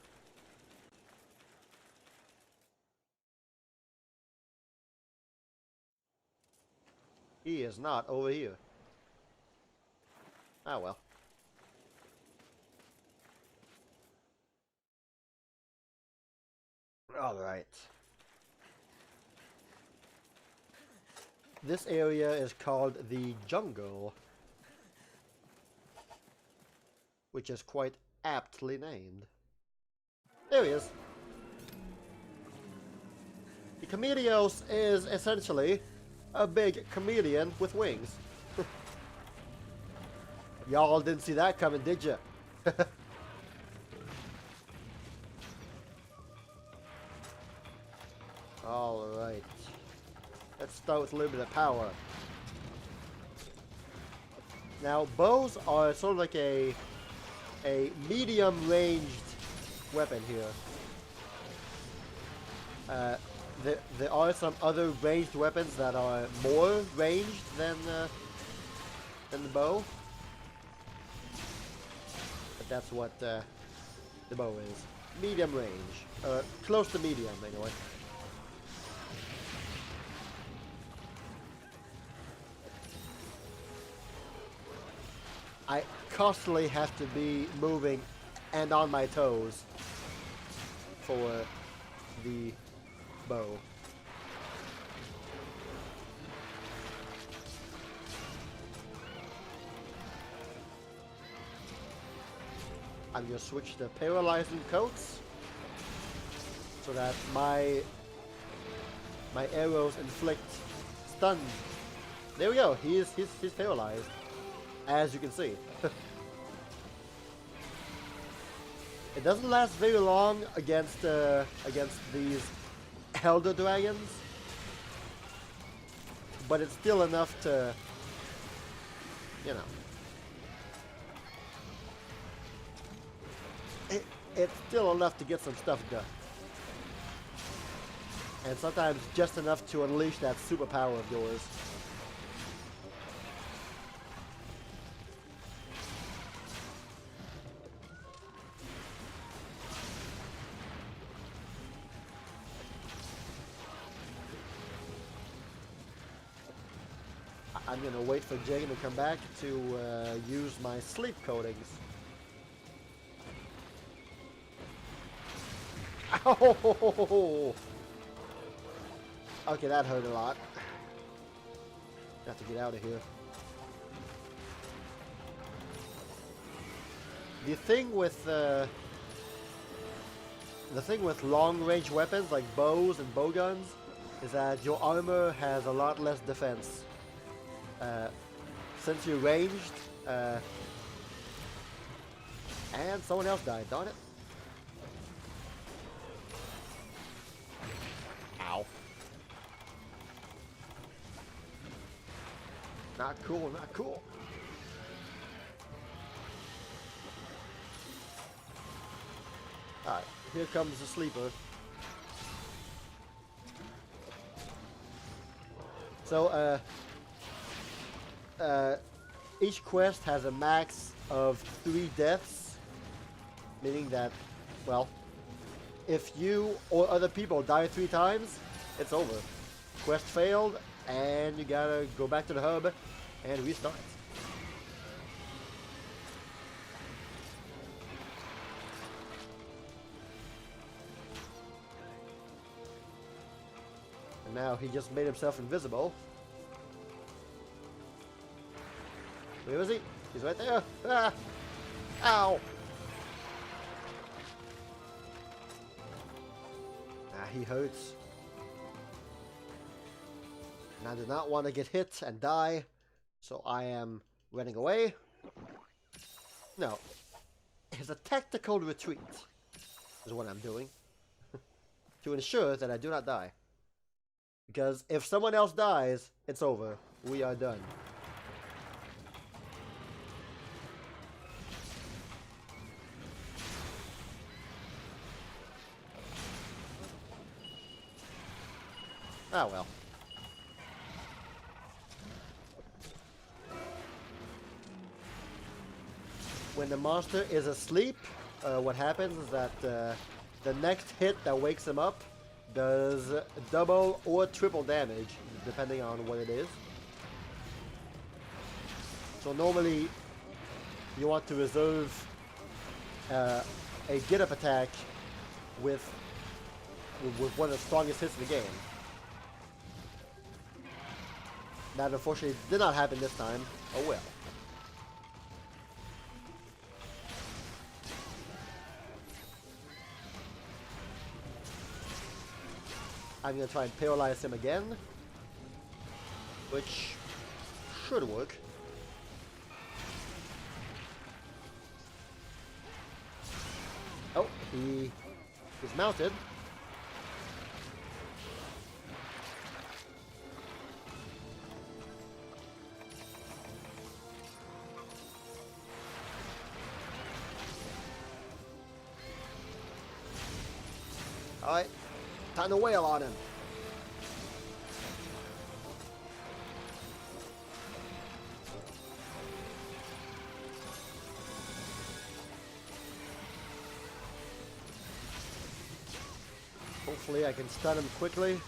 He is not over here. Ah, well. Alright. This area is called the jungle, which is quite aptly named. There he is. The Chameleos is essentially a big chameleon with wings. Y'all didn't see that coming, did ya? Alright. Let's start with a little bit of power. Now, bows are sort of like a medium-ranged weapon here. There are some other ranged weapons that are more ranged than the bow. But that's what the bow is. Medium range. Close to medium, anyway. I constantly have to be moving and on my toes for the bow. I'm gonna switch the paralyzing coats so that my arrows inflict stun. There we go. He's paralyzed, as you can see. It doesn't last very long against these elder dragons, but it's still enough to, you know, it's still enough to get some stuff done, and sometimes just enough to unleash that superpower of yours. I'm gonna wait for Jane to come back to use my sleep coatings. Ow! Okay, that hurt a lot. Have to get out of here. The thing with long-range weapons like bows and bow guns is that your armor has a lot less defense. Since you're ranged, and someone else died, darn it. Ow. Not cool, not cool. Alright, here comes the sleeper. So, each quest has a max of 3 deaths, meaning that, well, if you or other people die 3 times, it's over. Quest failed, and you gotta go back to the hub and restart. And now he just made himself invisible. Where is he? He's right there. Ah! Ow! Ah, he hurts. And I do not want to get hit and die, so I am running away. No. It's a tactical retreat, is what I'm doing. To ensure that I do not die. Because if someone else dies, it's over. We are done. Ah, well. When the monster is asleep, what happens is that the next hit that wakes him up does double or triple damage, depending on what it is. So normally, you want to reserve a get-up attack with one of the strongest hits in the game. That unfortunately did not happen this time. Oh well. I'm gonna try and paralyze him again, which should work. Oh, he's mounted. Alright, time to wail on him. Hopefully I can stun him quickly.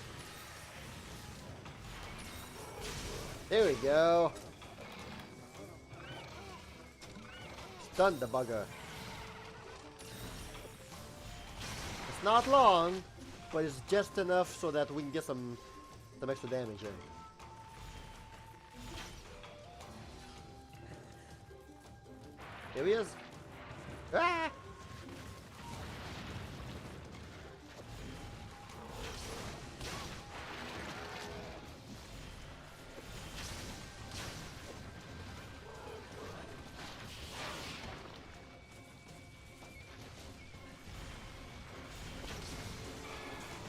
There we go. Stun the bugger. It's not long, but it's just enough so that we can get some extra damage in. Here he is. Ah!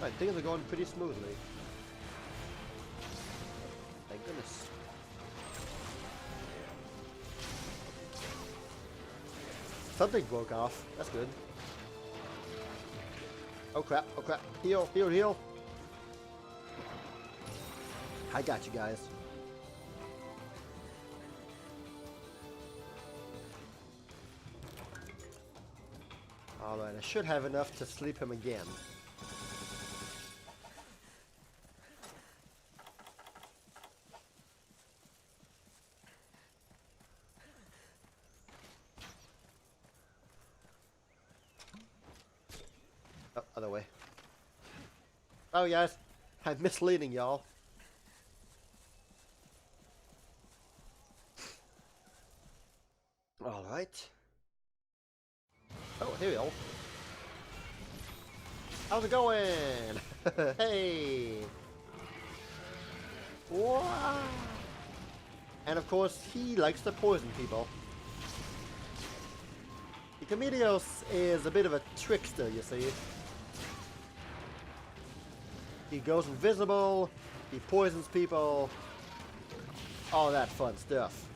Right, things are going pretty smoothly. Thank goodness. Something broke off. That's good. Oh crap, oh crap. Heal, heal, heal. I got you guys. Alright, I should have enough to sleep him again. Oh, other way. Oh, guys. I'm misleading y'all. Alright. Oh, here we go. How's it going? Hey! Wow! And of course, he likes to poison people. The Comedios is a bit of a trickster, you see. He goes invisible, he poisons people, all that fun stuff.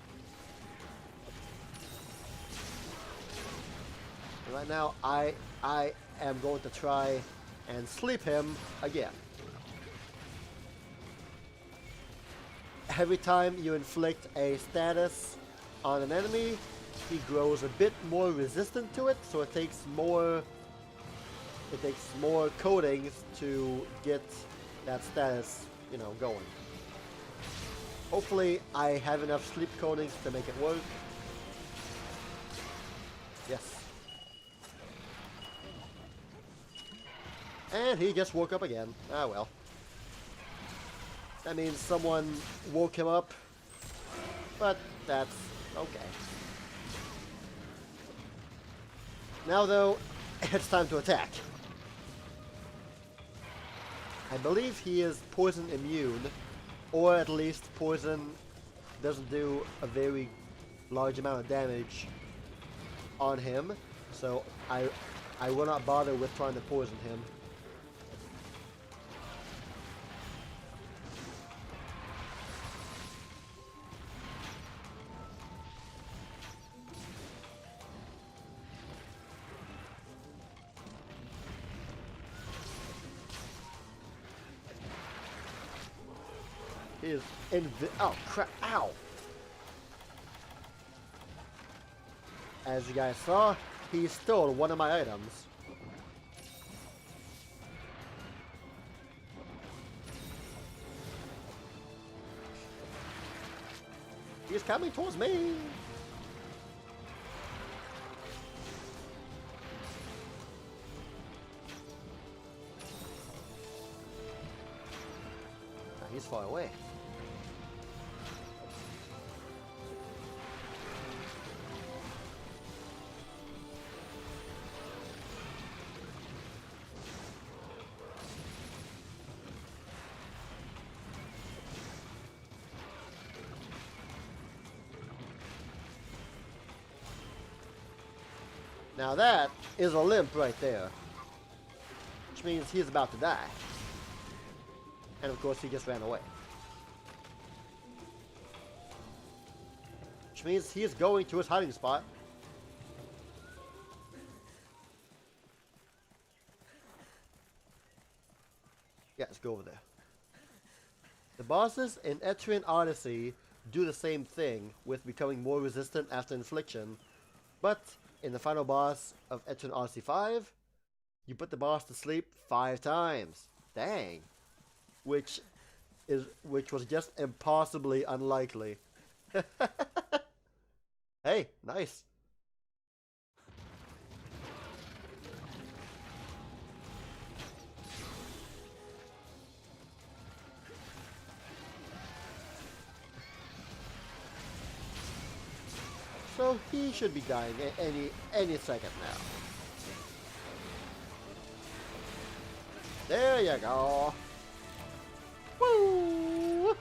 And right now, I am going to try and sleep him again. Every time you inflict a status on an enemy, he grows a bit more resistant to it, so it takes more coatings to get that status, you know, going. Hopefully I have enough sleep coatings to make it work. Yes. And he just woke up again. Ah well. That means someone woke him up, but that's okay. Now though, it's time to attack. I believe he is poison immune, or at least poison doesn't do a very large amount of damage on him, so I will not bother with trying to poison him. He is oh crap! Ow! As you guys saw, he stole one of my items. He's coming towards me. He's far away. Now that is a limp right there. Which means he's about to die. And of course he just ran away. Which means he is going to his hiding spot. Yeah, let's go over there. The bosses in Etrian Odyssey do the same thing with becoming more resistant after infliction, but in the final boss of Etrian Odyssey 5, you put the boss to sleep 5 times. Dang. Which was just impossibly unlikely. Hey, nice. So he should be dying any second now. There you go. Woo!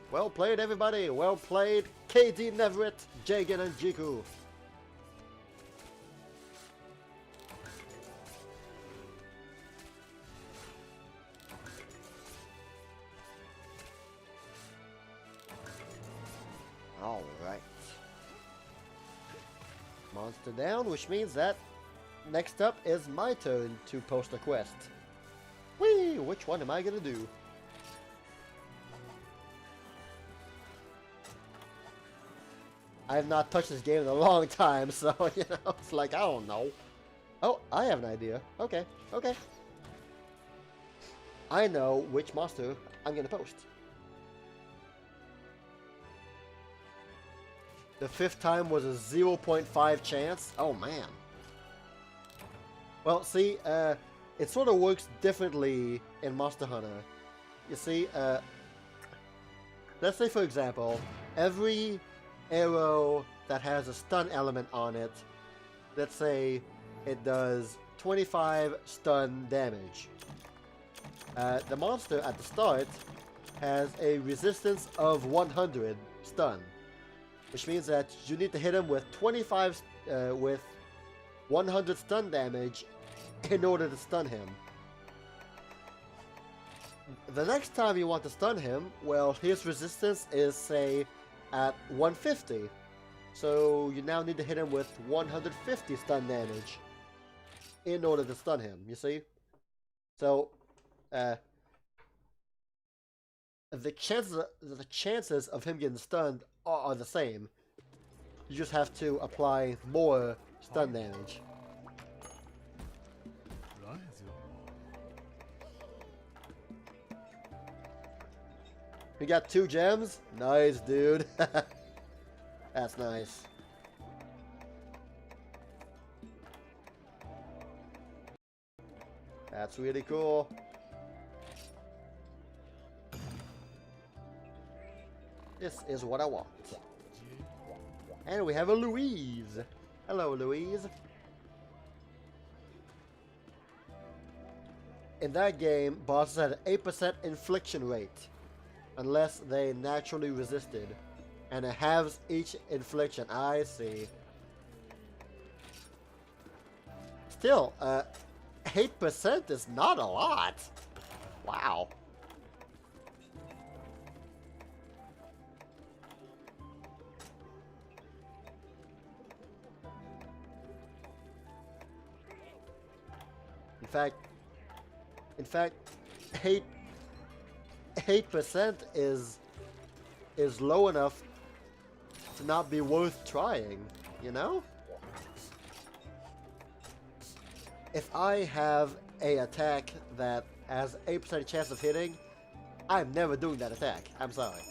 Well played, everybody. Well played, KD Neverett, Jagan, and Jiku. All right. Monster down, which means that next up is my turn to post a quest. Whee! Which one am I gonna do? I have not touched this game in a long time, so, you know, it's like, I don't know. Oh, I have an idea. Okay, okay. I know which monster I'm gonna post. The 5th time was a 0.5 chance. Oh, man. Well, see, it sort of works differently in Monster Hunter. You see, let's say, for example, every arrow that has a stun element on it, let's say it does 25 stun damage. The monster at the start has a resistance of 100 stun, which means that you need to hit him with 25 with 100 stun damage in order to stun him. The next time you want to stun him, well, his resistance is, say, at 150. So you now need to hit him with 150 stun damage in order to stun him, you see? So, the chances of him getting stunned are the same. You just have to apply more stun damage. We got 2 gems? Nice, dude. That's nice. That's really cool. This is what I want. And we have a Louise. Hello, Louise. In that game, bosses had an 8% infliction rate, unless they naturally resisted, and it halves each infliction. I see. Still, 8% is not a lot. Wow. In fact, In fact, 8 8% is low enough to not be worth trying, you know? If I have a attack that has 8% chance of hitting, I'm never doing that attack. I'm sorry.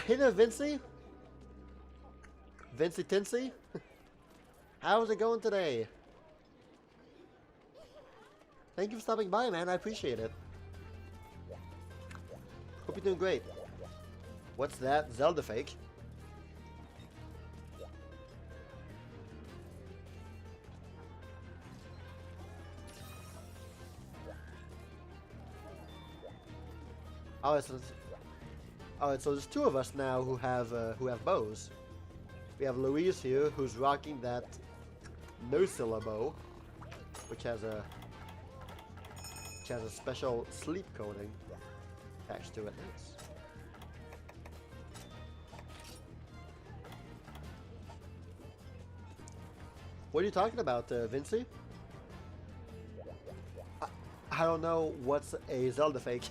Hey there, Vincey. Vincey Tinsey. How's it going today? Thank you for stopping by, man. I appreciate it. Hope you're doing great. What's that? Zelda fake? Alright, so there's two of us now who have bows. We have Louise here, who's rocking that no-silla bow, which has a special sleep coating attached to it. Nice. What are you talking about, Vincey? I don't know what's a Zelda fake.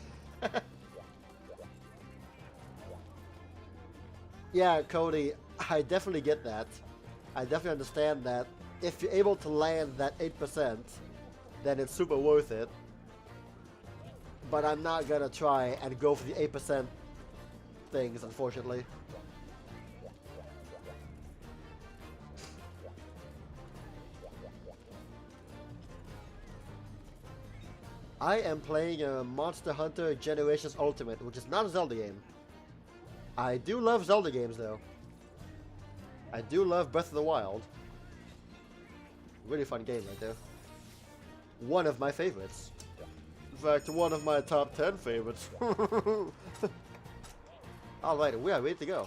Yeah, Cody, I definitely get that. I definitely understand that. If you're able to land that 8%, then it's super worth it. But I'm not gonna try and go for the 8% things, unfortunately. I am playing a Monster Hunter Generations Ultimate, which is not a Zelda game. I do love Zelda games, though. I do love Breath of the Wild. Really fun game right there. One of my favorites. In fact, one of my top 10 favorites. Alright, we are ready to go.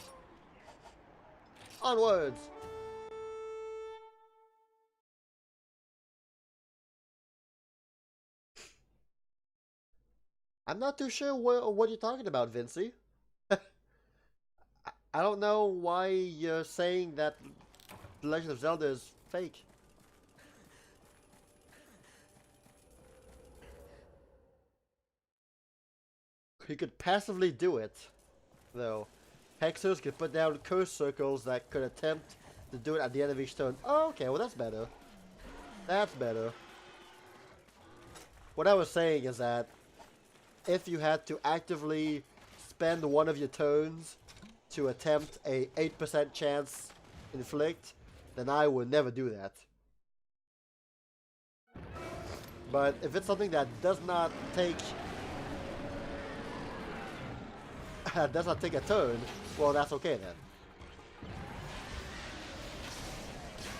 Onwards! I'm not too sure what you're talking about, Vincey. I don't know why you're saying that The Legend of Zelda is fake. He could passively do it, though. Hexers could put down curse circles that could attempt to do it at the end of each turn. Oh, okay, well that's better. That's better. What I was saying is that if you had to actively spend one of your turns to attempt a 8% chance inflict, then I would never do that. But if it's something that does not take a turn, well, that's okay then.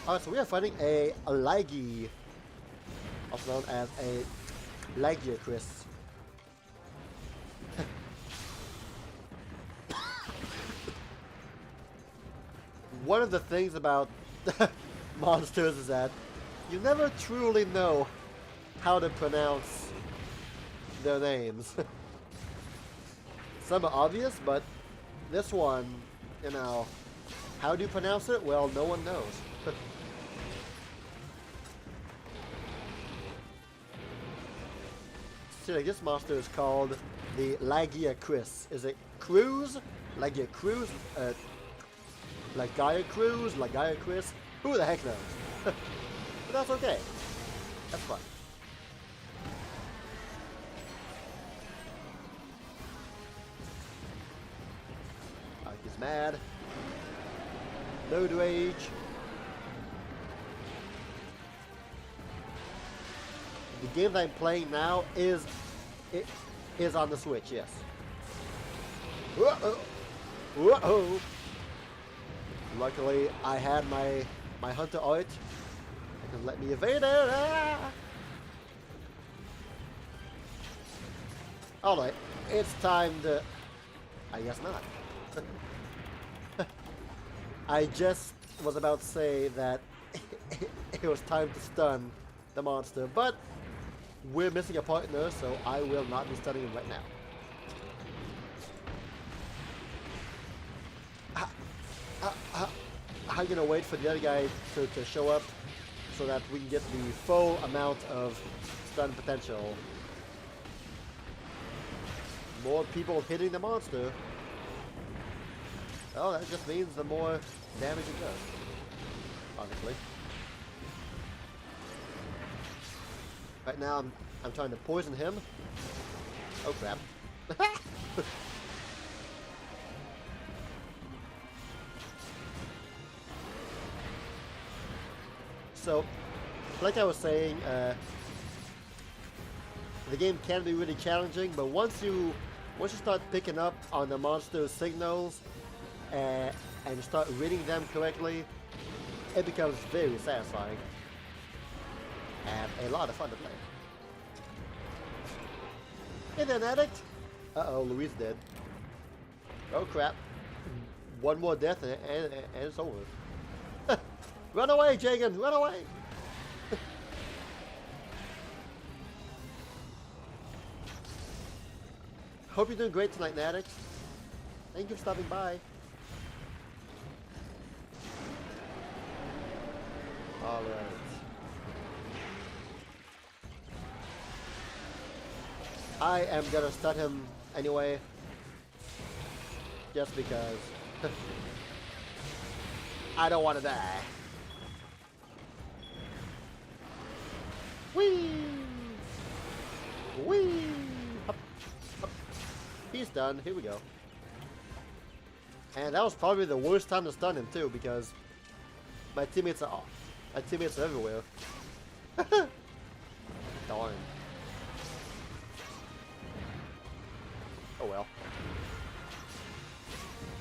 Alright, so we are fighting a Lagi, also known as a Lagiacris. One of the things about monsters is that you never truly know how to pronounce their names. Some are obvious, but this one, you know, how do you pronounce it? Well, no one knows. See, like this monster is called the Lagiacris. Is it Cruz? Lagiacruz? Lagaia Cruz? Lagaia Chris? Who the heck knows? But that's okay. That's fine. Alright, he's mad. Node Rage. The game that I'm playing now is on the Switch, yes. Whoa-oh! Whoa-oh! Luckily, I had my hunter art. It can let me evade it. Ah! Alright, it's time to... I guess not. I just was about to say that it was time to stun the monster, but we're missing a partner, so I will not be stunning him right now. I'm gonna wait for the other guy to show up so that we can get the full amount of stun potential. More people hitting the monster. Oh, that just means the more damage it does. Honestly. Right now I'm trying to poison him. Oh crap. So, like I was saying, the game can be really challenging, but once you start picking up on the monster's signals and you start reading them correctly, it becomes very satisfying and a lot of fun to play. Hey there, addict! Uh-oh, Louise dead. Oh crap. One more death and it's over. Run away, Jagan! Run away! Hope you're doing great tonight, Nadix. Thank you for stopping by. Alright. I am gonna stun him anyway. Just because. I don't want to die. Whee! Whee! Up, up. He's done. Here we go. And that was probably the worst time to stun him too, because my teammates are everywhere. Darn. Oh well.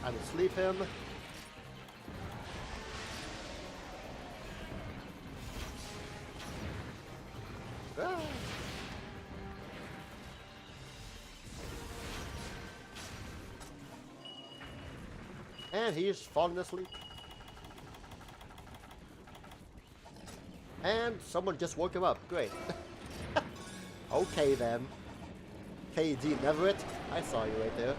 I will sleep him. Ah. And he's falling asleep. And someone just woke him up. Great. Okay then. KD Neverett, I saw you right there.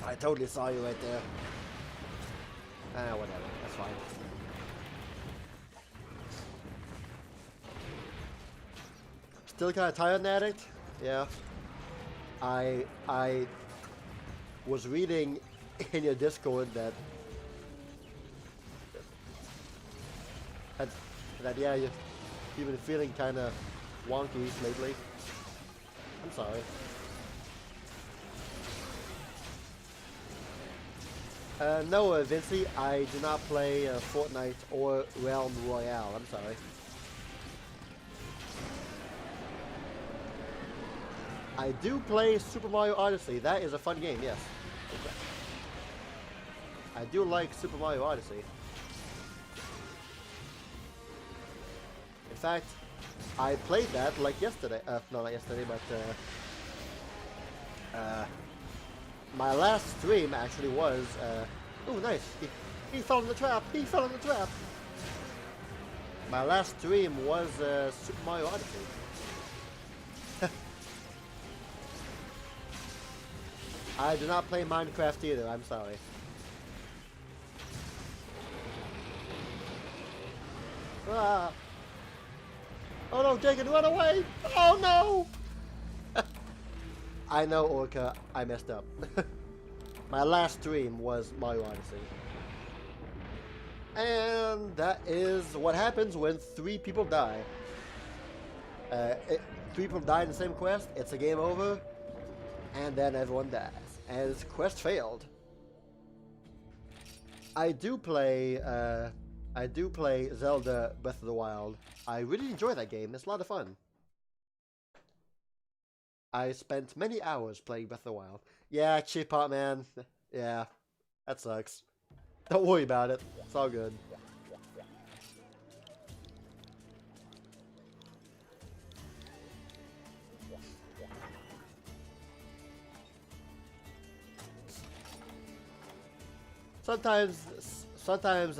I totally saw you right there. Ah, whatever. That's fine. Still kind of tired, Addict? Yeah. I was reading in your Discord that yeah, you've been feeling kind of wonky lately. I'm sorry. No, Vincey, I do not play Fortnite or Realm Royale. I'm sorry. I do play Super Mario Odyssey. That is a fun game, yes. I do like Super Mario Odyssey. In fact, I played that like yesterday. No, not yesterday, but my last stream actually was. Oh, nice! He fell in the trap. He fell in the trap. My last stream was Super Mario Odyssey. I do not play Minecraft either. I'm sorry. Ah. Oh no, Jacob, run away! Oh no! I know, Orca, I messed up. My last stream was Mario Odyssey. And that is what happens when 3 people die. 3 people die in the same quest, it's a game over, and then everyone dies. And the quest failed. I do play Zelda Breath of the Wild. I really enjoy that game. It's a lot of fun. I spent many hours playing Breath of the Wild. Yeah, cheap pot, man. Yeah, that sucks. Don't worry about it. It's all good. Sometimes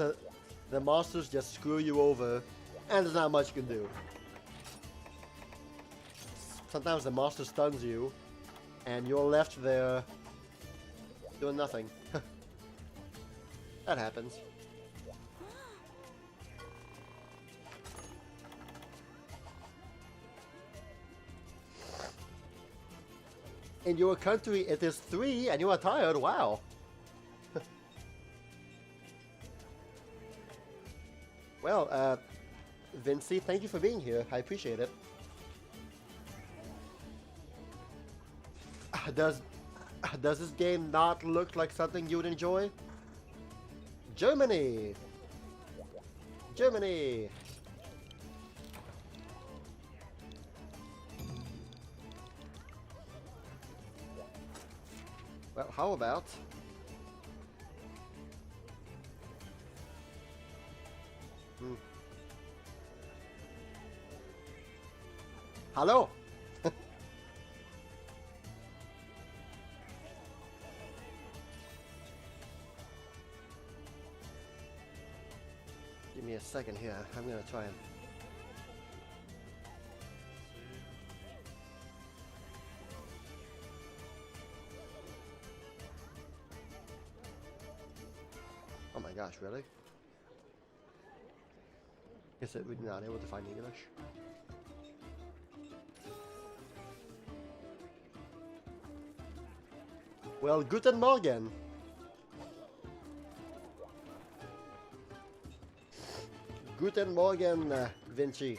the monsters just screw you over, and there's not much you can do. Sometimes the monster stuns you, and you're left there doing nothing. That happens. In your country, it is 3 and you are tired. Wow. Well, Vinci, thank you for being here. I appreciate it. Does this game not look like something you would enjoy? Germany! Germany! Well, how about... Hello! Give me a second here. I'm gonna try and... Oh my gosh, really? Guess it we're not able to find English. Well, guten Morgen! Guten Morgen, Vinci.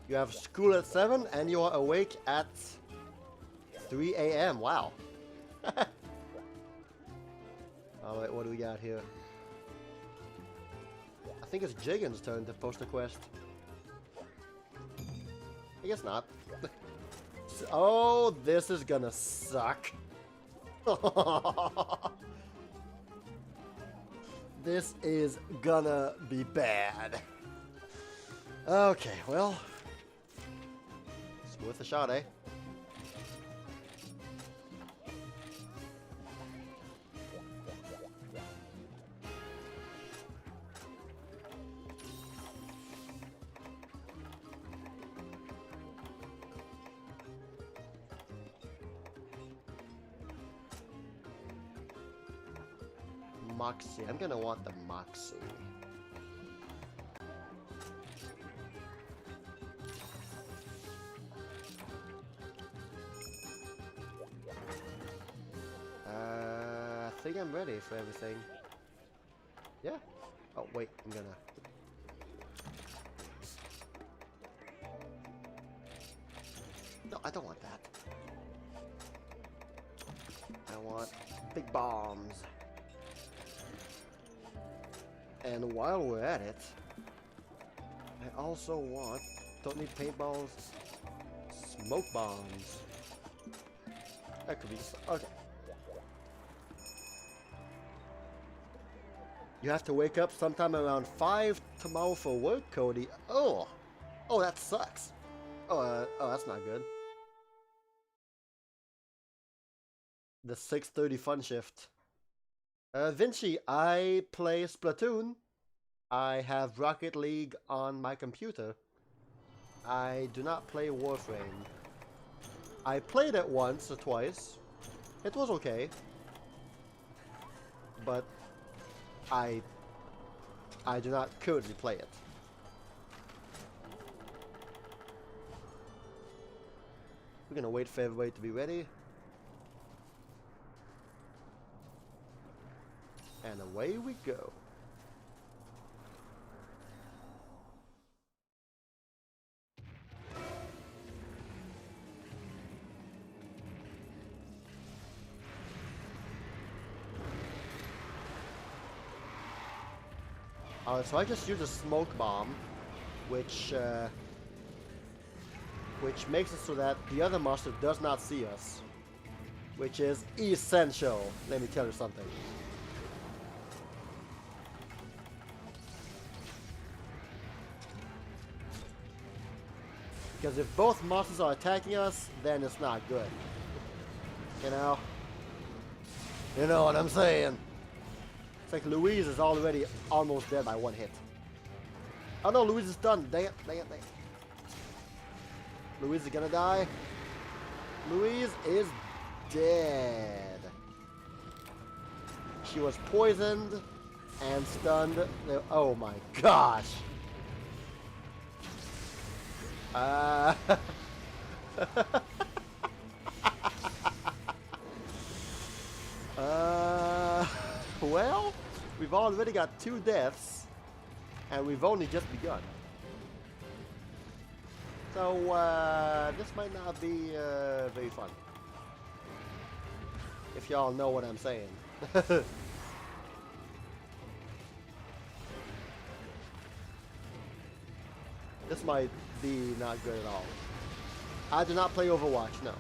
You have school at 7 and you are awake at 3 a.m. Wow. Alright, what do we got here? I think it's Jigen's turn to post a quest. I guess not. Oh, this is gonna suck. This is gonna be bad. Okay, well. It's worth a shot, eh? Moxie. I'm gonna want the Moxie. I think I'm ready for everything. Yeah. Oh wait, I'm gonna. No, I don't want that. I want big bombs. And while we're at it, I also want, don't need paintballs, smoke bombs. That could be, okay. You have to wake up sometime around 5 tomorrow for work, Cody. Oh, that sucks. Oh, that's not good. The 6:30 fun shift. Vinci, I play Splatoon. I have Rocket League on my computer. I do not play Warframe. I played it once or twice. It was okay. But I do not currently play it. We're gonna wait for everybody to be ready. And away we go. So I just used a smoke bomb, which makes it so that the other monster does not see us, which is essential. Let me tell you something. Because if both monsters are attacking us, then it's not good. You know? You know what I'm saying? It's like Louise is already almost dead by 1 hit. Oh no, Louise is done. Dang it, dang it, dang it. Louise is gonna die. Louise is dead. She was poisoned and stunned. Oh my gosh. Well, we've already got 2 deaths, and we've only just begun. So, this might not be very fun. If y'all know what I'm saying. This might be not good at all. I do not play Overwatch, no.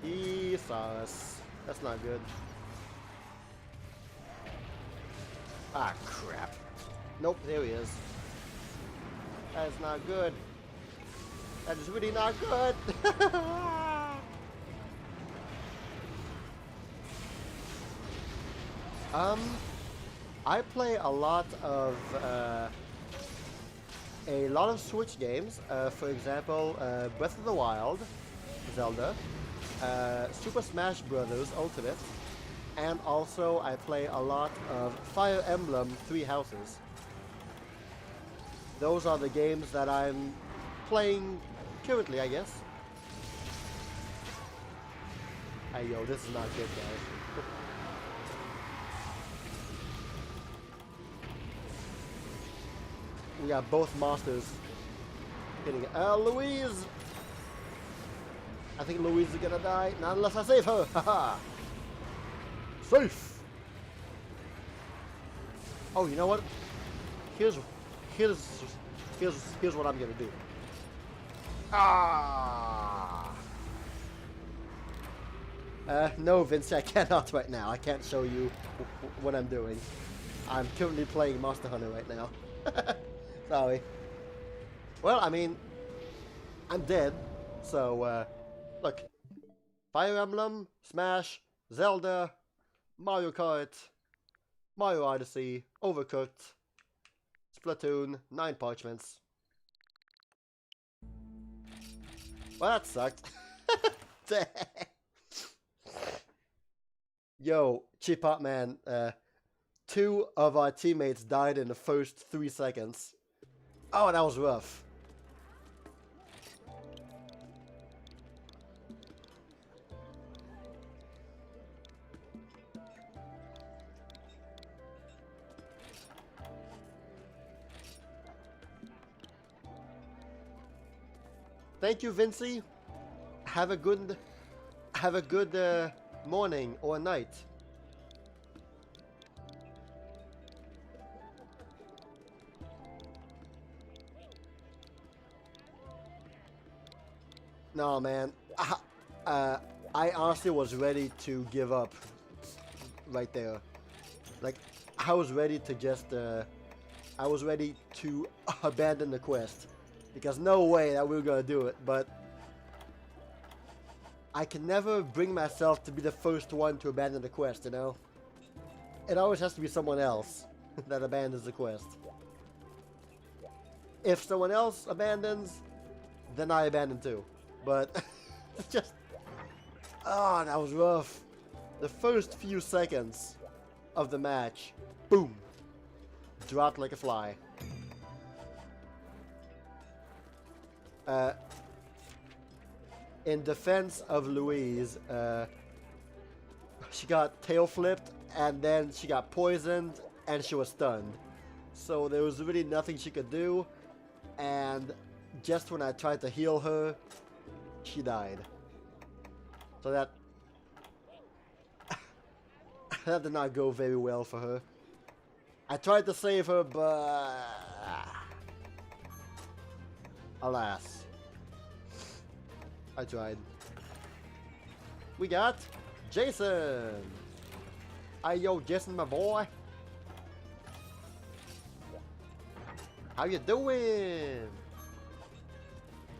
He saw us. That's not good. Ah, crap. Nope, there he is. That is not good. That is really not good. I play a lot of Switch games. For example, Breath of the Wild, Zelda, Super Smash Bros. Ultimate, and also I play a lot of Fire Emblem Three Houses. Those are the games that I'm playing currently, I guess. Hey yo, this is not good, guys. We got both monsters hitting it. Louise! I think Louise is gonna die. Not unless I save her. Haha. Safe. Oh, you know what? Here's what I'm gonna do. Ah. No, Vince, I cannot right now. I can't show you what I'm doing. I'm currently playing Monster Hunter right now. Sorry. Well, I mean, I'm dead. So, look. Fire Emblem, Smash, Zelda, Mario Kart, Mario Odyssey, Overcooked, Splatoon, 9 parchments. Well, that sucked. Yo, Chip Hop Man, 2 of our teammates died in the first 3 seconds. Oh, that was rough. Thank you, Vincey. Have a good morning or night. No, man. I honestly was ready to give up right there. Like, I was ready to just, I was ready to abandon the quest. Because no way that we were gonna do it, but I can never bring myself to be the first one to abandon the quest, you know? It always has to be someone else that abandons the quest. If someone else abandons, then I abandon too. But, just... Oh, that was rough. The first few seconds of the match, boom, dropped like a fly. In defense of Louise, she got tail flipped, and then she got poisoned, and she was stunned. So there was really nothing she could do. and just when I tried to heal her, she died. So that that did not go very well for her. I tried to save her, but alas, I tried. We got Jason. Hey yo, Jason, my boy. How you doing?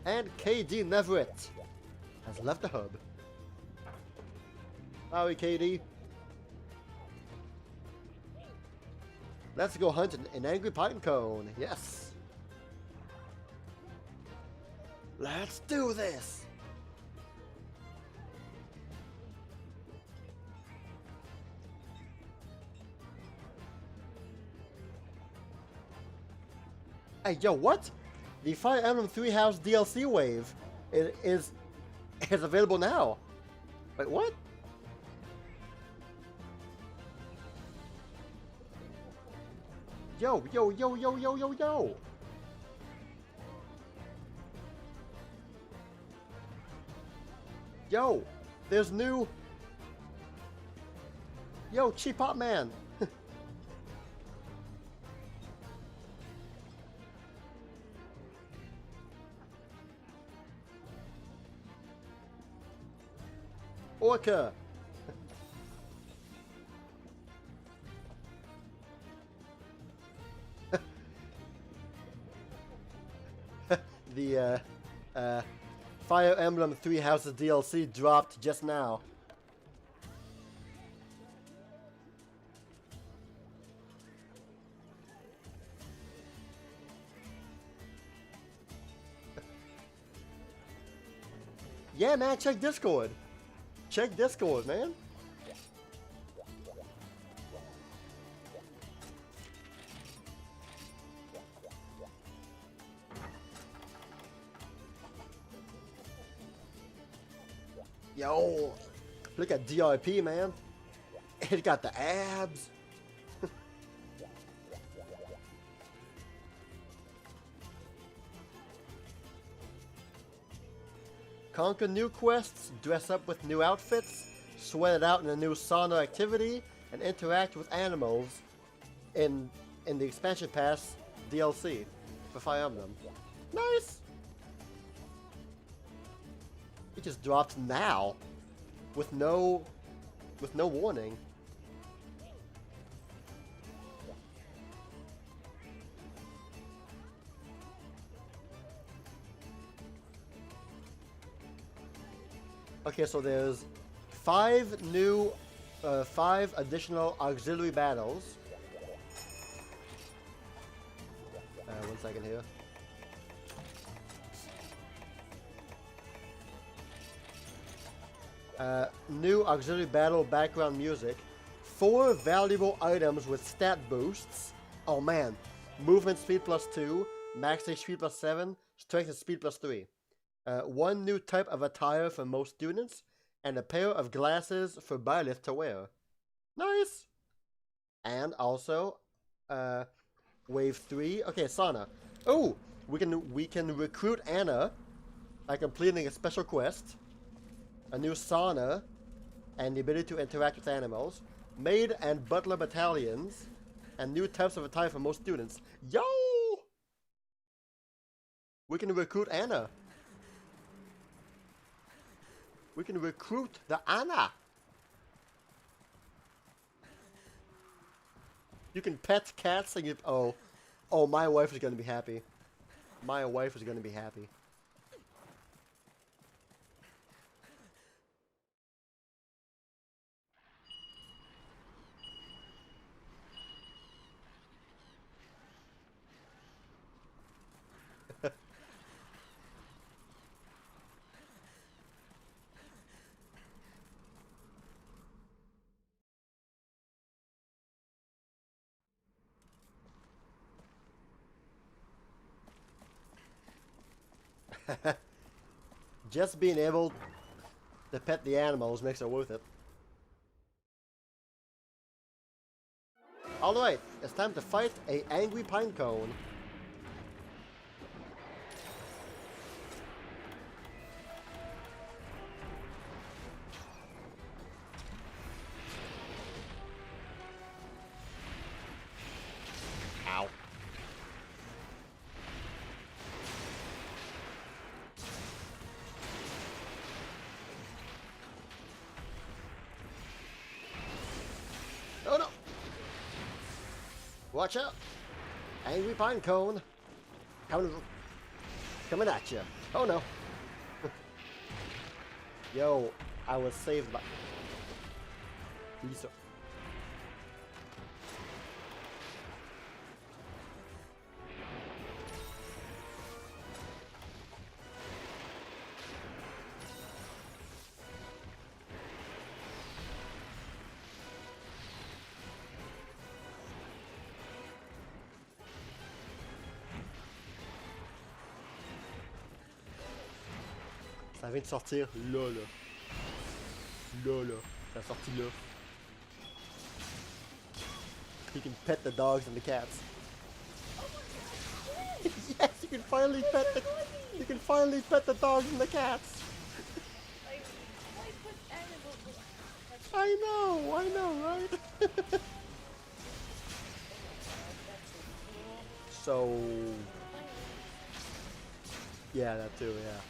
And KD Neverett has left the hub. Sorry, KD. Let's go hunt an angry pinecone. Yes. Let's do this. Hey, yo, what? The Fire Emblem 3 House DLC wave is available now. Wait, what? Yo, yo, yo, yo, yo, yo, yo. Yo, there's new... Yo, Cheap Hop Man. Orca. The Fire Emblem 3 Houses DLC dropped just now. Yeah, man, check Discord. Check Discord, man. Yo, look at DRP, man. It got the abs. Conquer new quests, dress up with new outfits, sweat it out in a new sauna activity, and interact with animals in the expansion pass DLC for Fire Emblem. Nice! It just dropped now, with no warning. Okay, so there's 5 additional auxiliary battles. One second here. New auxiliary battle background music. 4 valuable items with stat boosts. Oh man. Movement speed +2, max HP +7, strength and speed +3. 1 new type of attire for most students, and a pair of glasses for Byleth to wear. Nice! And also, wave 3. Okay, sauna. Oh, we can recruit Anna by completing a special quest. A new sauna, and the ability to interact with animals. Maid and butler battalions, and new types of attire for most students. Yo! We can recruit Anna. We can recruit the Anna. You can pet cats and oh, my wife is gonna be happy. My wife is gonna be happy. Just being able to pet the animals makes it worth it. Alright, it's time to fight a angry pinecone. Watch out! Angry pine cone! Coming at you. Oh no. Yo, I was saved by... Lisa. Ça vient de sortir là, là. Là, là. Ça sorti là. You can pet the dogs and the cats. Yes, you can finally pet the... You can finally pet the dogs and the cats. I know, right? So... Yeah, that too, yeah.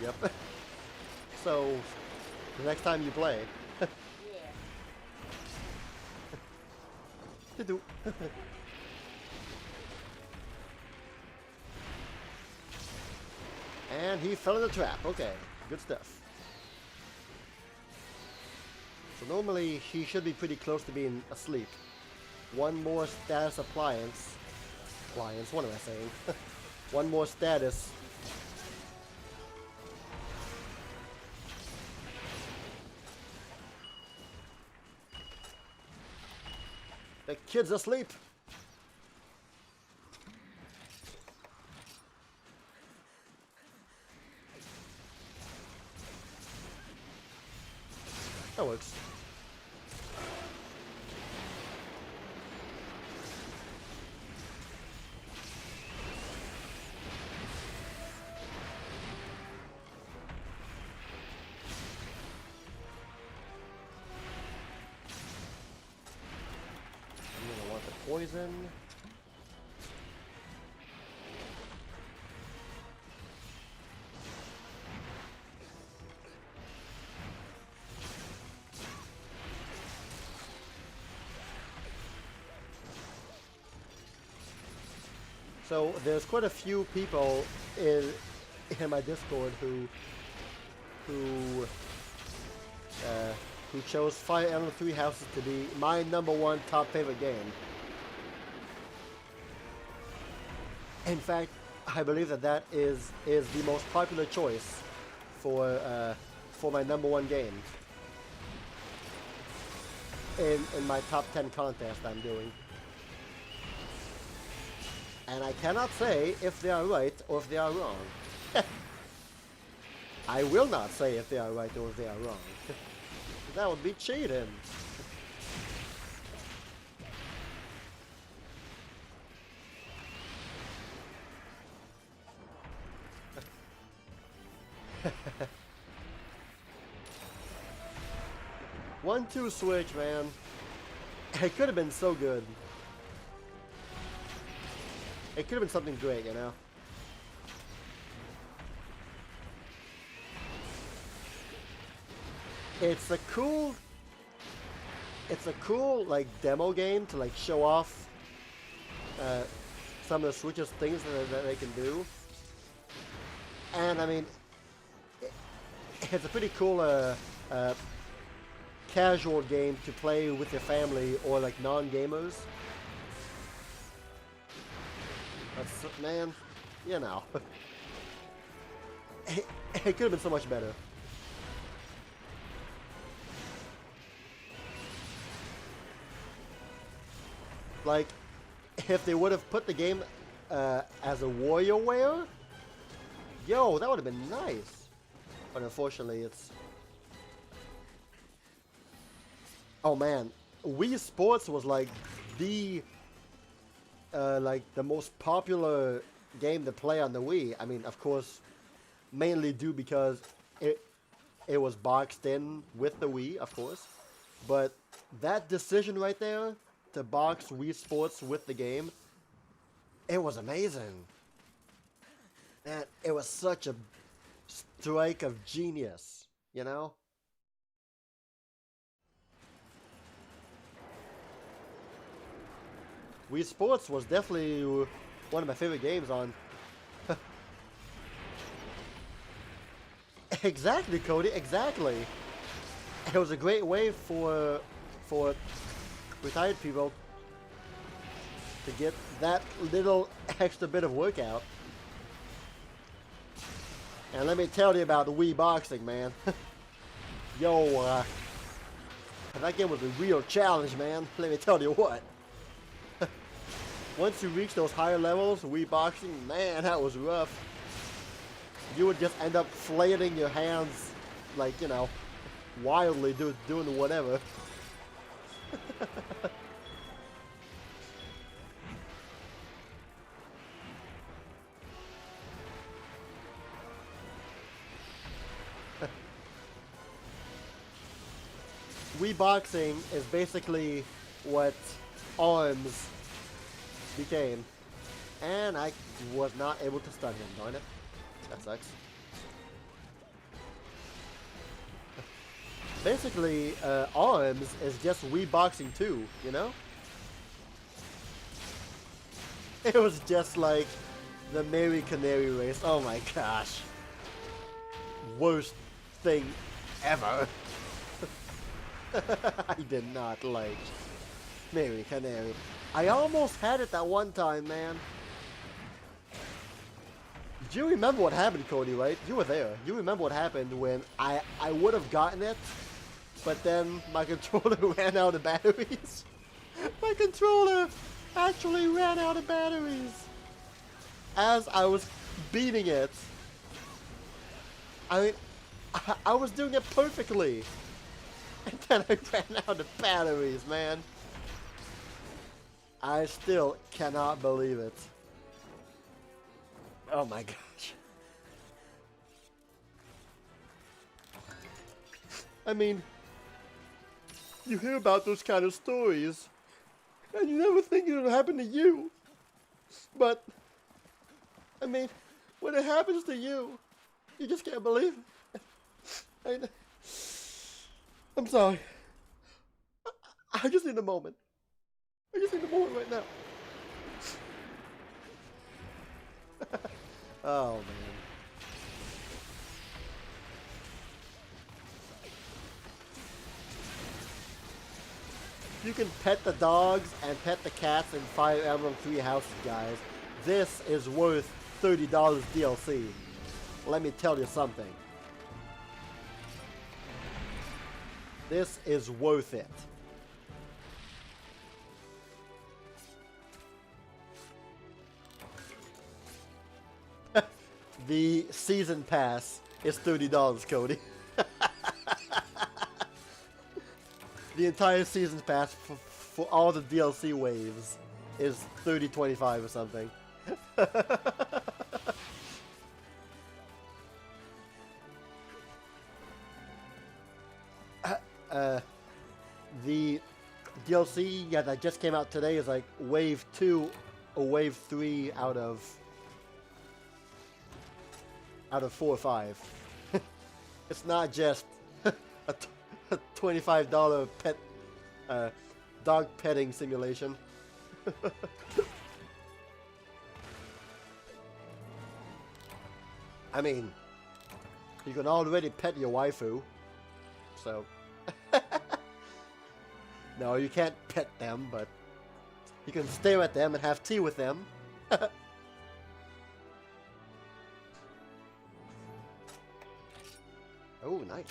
Yep. So, the next time you play... You do. And he fell in the trap. Okay, good stuff. So normally he should be pretty close to being asleep. One more status appliance. What am I saying? One more status. The kid's asleep. That works. Poison. So there's quite a few people in my Discord who chose Fire Emblem Three Houses to be my #1 top favorite game. In fact, I believe that is the most popular choice for my #1 game in my top 10 contest I'm doing. And I cannot say if they are right or if they are wrong. I will not say if they are right or if they are wrong. That would be cheating. One-two switch, man. It could have been so good. It could have been something great, you know? It's a cool like demo game to like show off some of the Switch's things that they can do. And I mean, it's a pretty cool casual game to play with your family or like non-gamers. That's, man, you know. It could have been so much better. Like, if they would have put the game as a WarioWare, yo, that would have been nice. But unfortunately, it's... Oh man, Wii Sports was like the most popular game to play on the Wii. I mean, of course, mainly due because it was boxed in with the Wii, of course. But that decision right there to box Wii Sports with the game, it was amazing. And it was such a strike of genius, you know? Wii Sports was definitely one of my favorite games on. Exactly, Cody. Exactly. It was a great way for retired people to get that little extra bit of workout. And let me tell you about the Wii Boxing, man. Yo, that game was a real challenge, man. Let me tell you what. Once you reach those higher levels, Wii Boxing, man, that was rough. You would just end up flailing your hands, like, you know, wildly doing whatever. Wii Boxing is basically what ARMS became. And I was not able to stun him, darn it. That sucks. Basically, ARMS is just Wii Boxing 2, you know? It was just like the Mary Canary race. Oh my gosh. Worst thing ever. I did not like Mary Canary. I almost had it that one time, man. Do you remember what happened, Cody, right? You were there. You remember what happened when I would have gotten it, but then my controller ran out of batteries. My controller actually ran out of batteries as I was beating it. I mean, I was doing it perfectly. And then I ran out of batteries, man. I still cannot believe it. Oh my gosh. I mean, you hear about those kind of stories, and you never think it'll happen to you. But, I mean, when it happens to you, you just can't believe it. I'm sorry. I just need a moment. I just need a moment right now. Oh, man. You can pet the dogs and pet the cats in Fire Emblem 3 Houses, guys. This is worth $30 DLC. Let me tell you something. This is worth it. The season pass is $30, Cody. The entire season pass for all the DLC waves is $30.25 or something. The DLC that just came out today is like wave 2 or wave 3 out of 4 or 5. It's not just a $25 pet dog petting simulation. I mean, you can already pet your waifu, so no, you can't pet them, but you can stare at them and have tea with them. Oh, nice.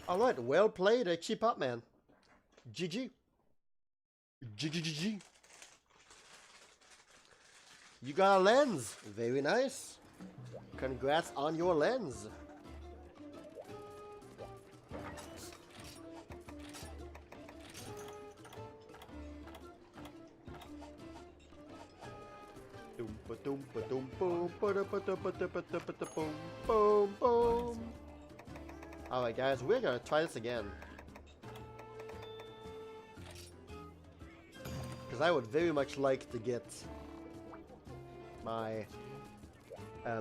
Alright, well played, Cheap Up Man. GG. GG. You got a lens. Very nice. Congrats on your lens. Alright guys, we're gonna try this again. Because I would very much like to get my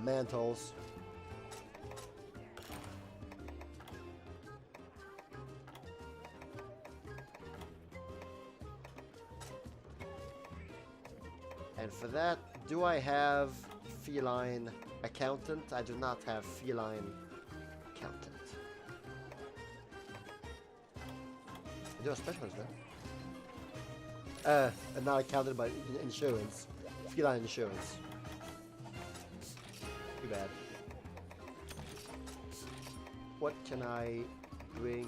mantles. And for that, do I have feline accountant? I do not have feline accountant. I do have specialist though. Not accountant, but insurance. Feline insurance. Too bad. What can I bring?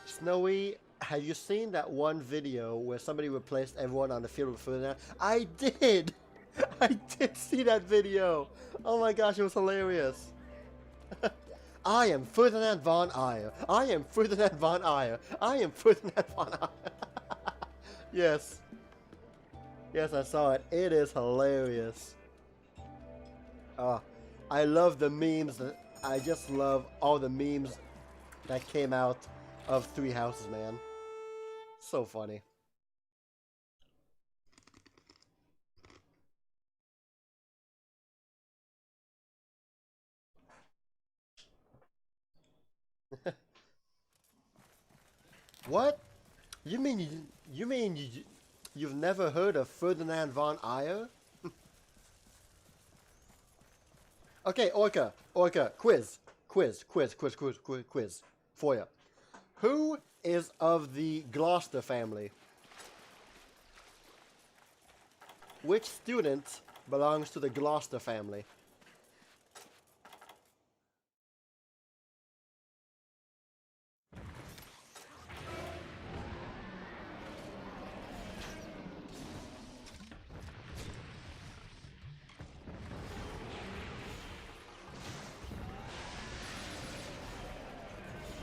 Snowy, have you seen that one video where somebody replaced everyone on the field with Ferdinand? I did! I did see that video! Oh my gosh, it was hilarious. I am Ferdinand von Ayer. I am Ferdinand von Ayer. I am Ferdinand von Ayer. Yes. Yes, I saw it. It is hilarious. I love the memes. I just love all the memes that came out of Three Houses, man. So funny. What? You mean you've never heard of Ferdinand von Ayer? Okay, Orca, quiz for you. Who is of the Gloucester family? Which student belongs to the Gloucester family?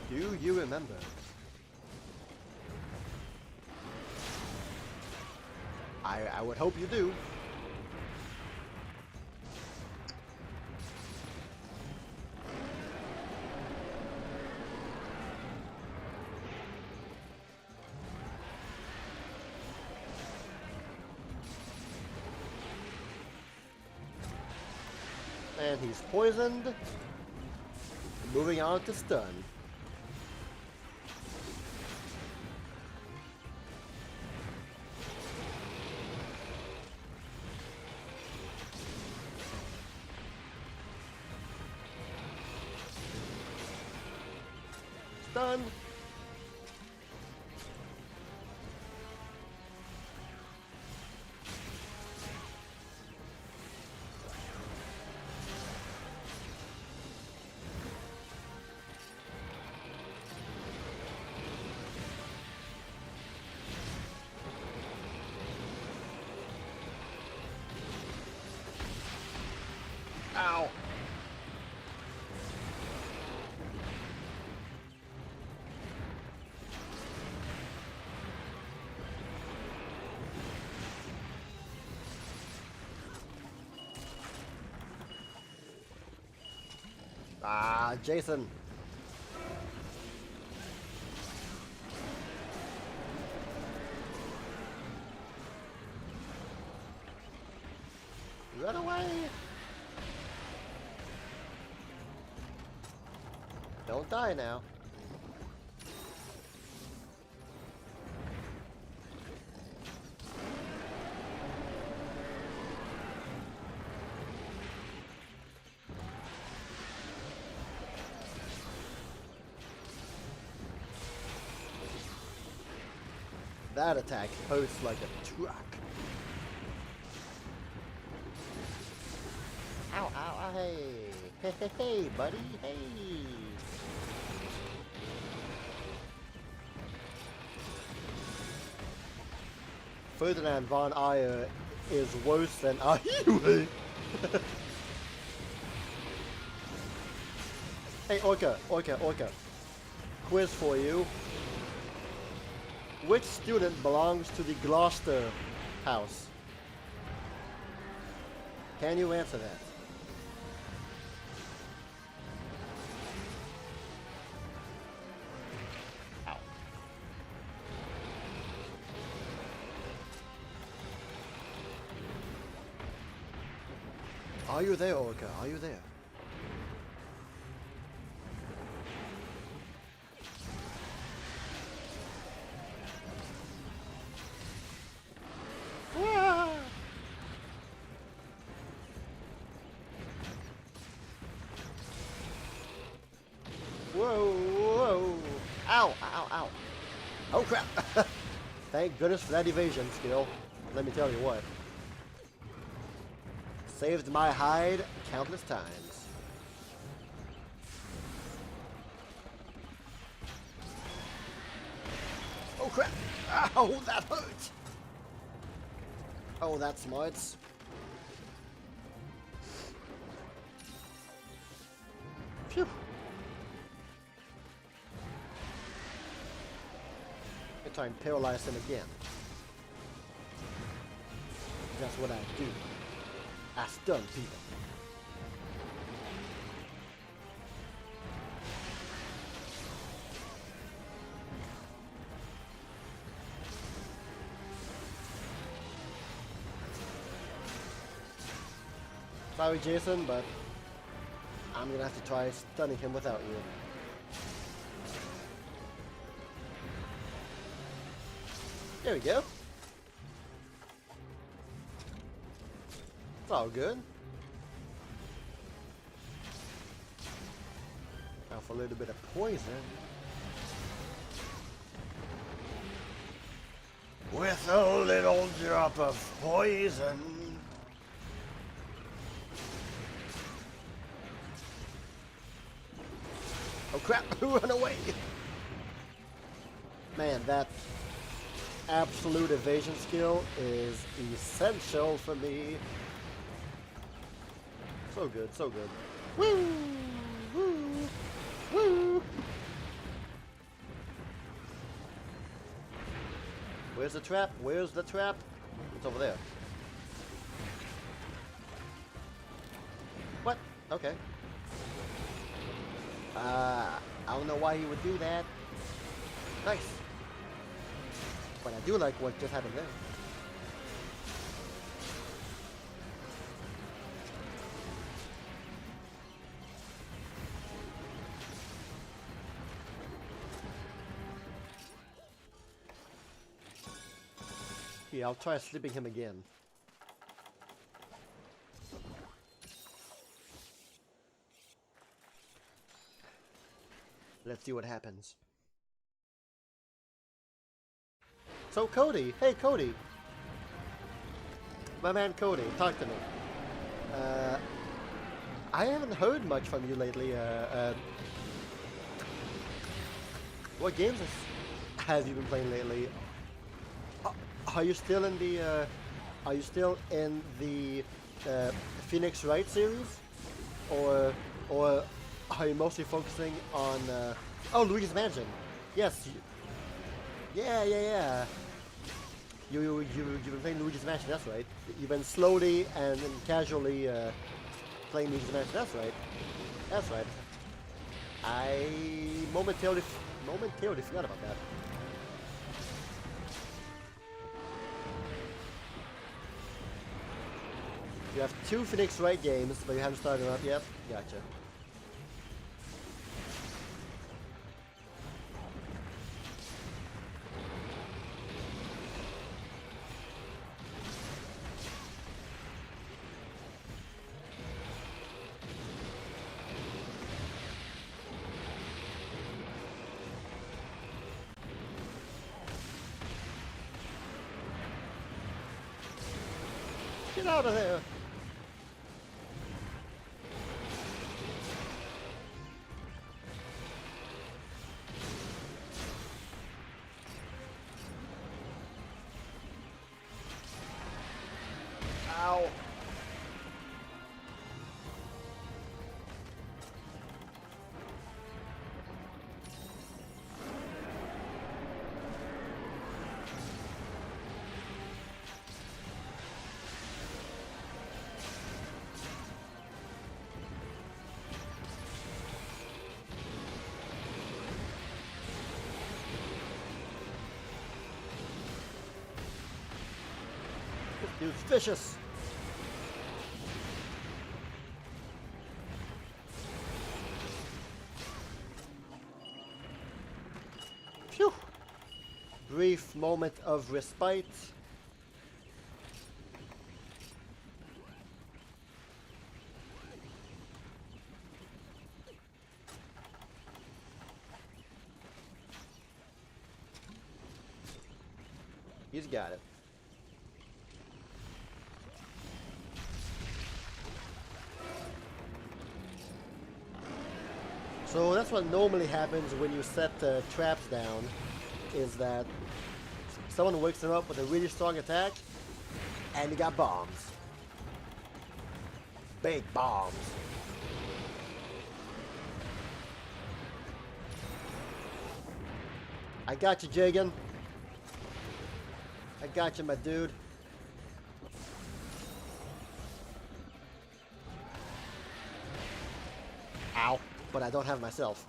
Do you remember? I would hope you do. And he's poisoned. Moving on to stun. Stun. Ow. Ah, Jason. Run away. Don't die now. That attack hurts like a truck. Ow, ow, ow, hey. Hey, hey, hey, buddy, hey. Ferdinand von Ayer is worse than Ayer. Hey, Orca. quiz for you. Which student belongs to the Gloucester house? Can you answer that? Ow. Are you there, Orca? Are you there? Whoa, whoa. Ow, ow, ow. Oh, crap. Thank goodness for that evasion skill. Let me tell you what. Saved my hide countless times. Oh, crap. Ow, that hurt. Oh, that smarts. Phew. I'm trying to paralyze him again. That's what I do. I stun people. Sorry, Jason, but I'm gonna have to try stunning him without you. There we go. It's all good. Now for a little bit of poison. With a little drop of poison. Oh crap, run away! Man, that absolute evasion skill is essential for me. So good, so good. Woo! Woo! Woo! Where's the trap? Where's the trap? It's over there. What? Okay. I don't know why he would do that. Nice. But I do like what just happened there. Yeah, I'll try slipping him again. Let's see what happens. So Cody, hey Cody. My man Cody, talk to me. I haven't heard much from you lately. What games have you been playing lately? Are you still in the Phoenix Wright series, or are you mostly focusing on oh, Luigi's Mansion? Yes. Yeah. You've been playing Luigi's Mansion. That's right. You've been slowly and casually playing Luigi's Mansion. That's right. That's right. I momentarily forgot about that. You have 2 Phoenix Wright games, but you haven't started them up yet? Gotcha. Get out of there! Ow! Dude's vicious. Phew. Brief moment of respite. He's got it. So that's what normally happens when you set traps down, is that someone wakes them up with a really strong attack, and you got bombs. Big bombs. I got you, Jagan. I got you, my dude. Ow. But I don't have myself.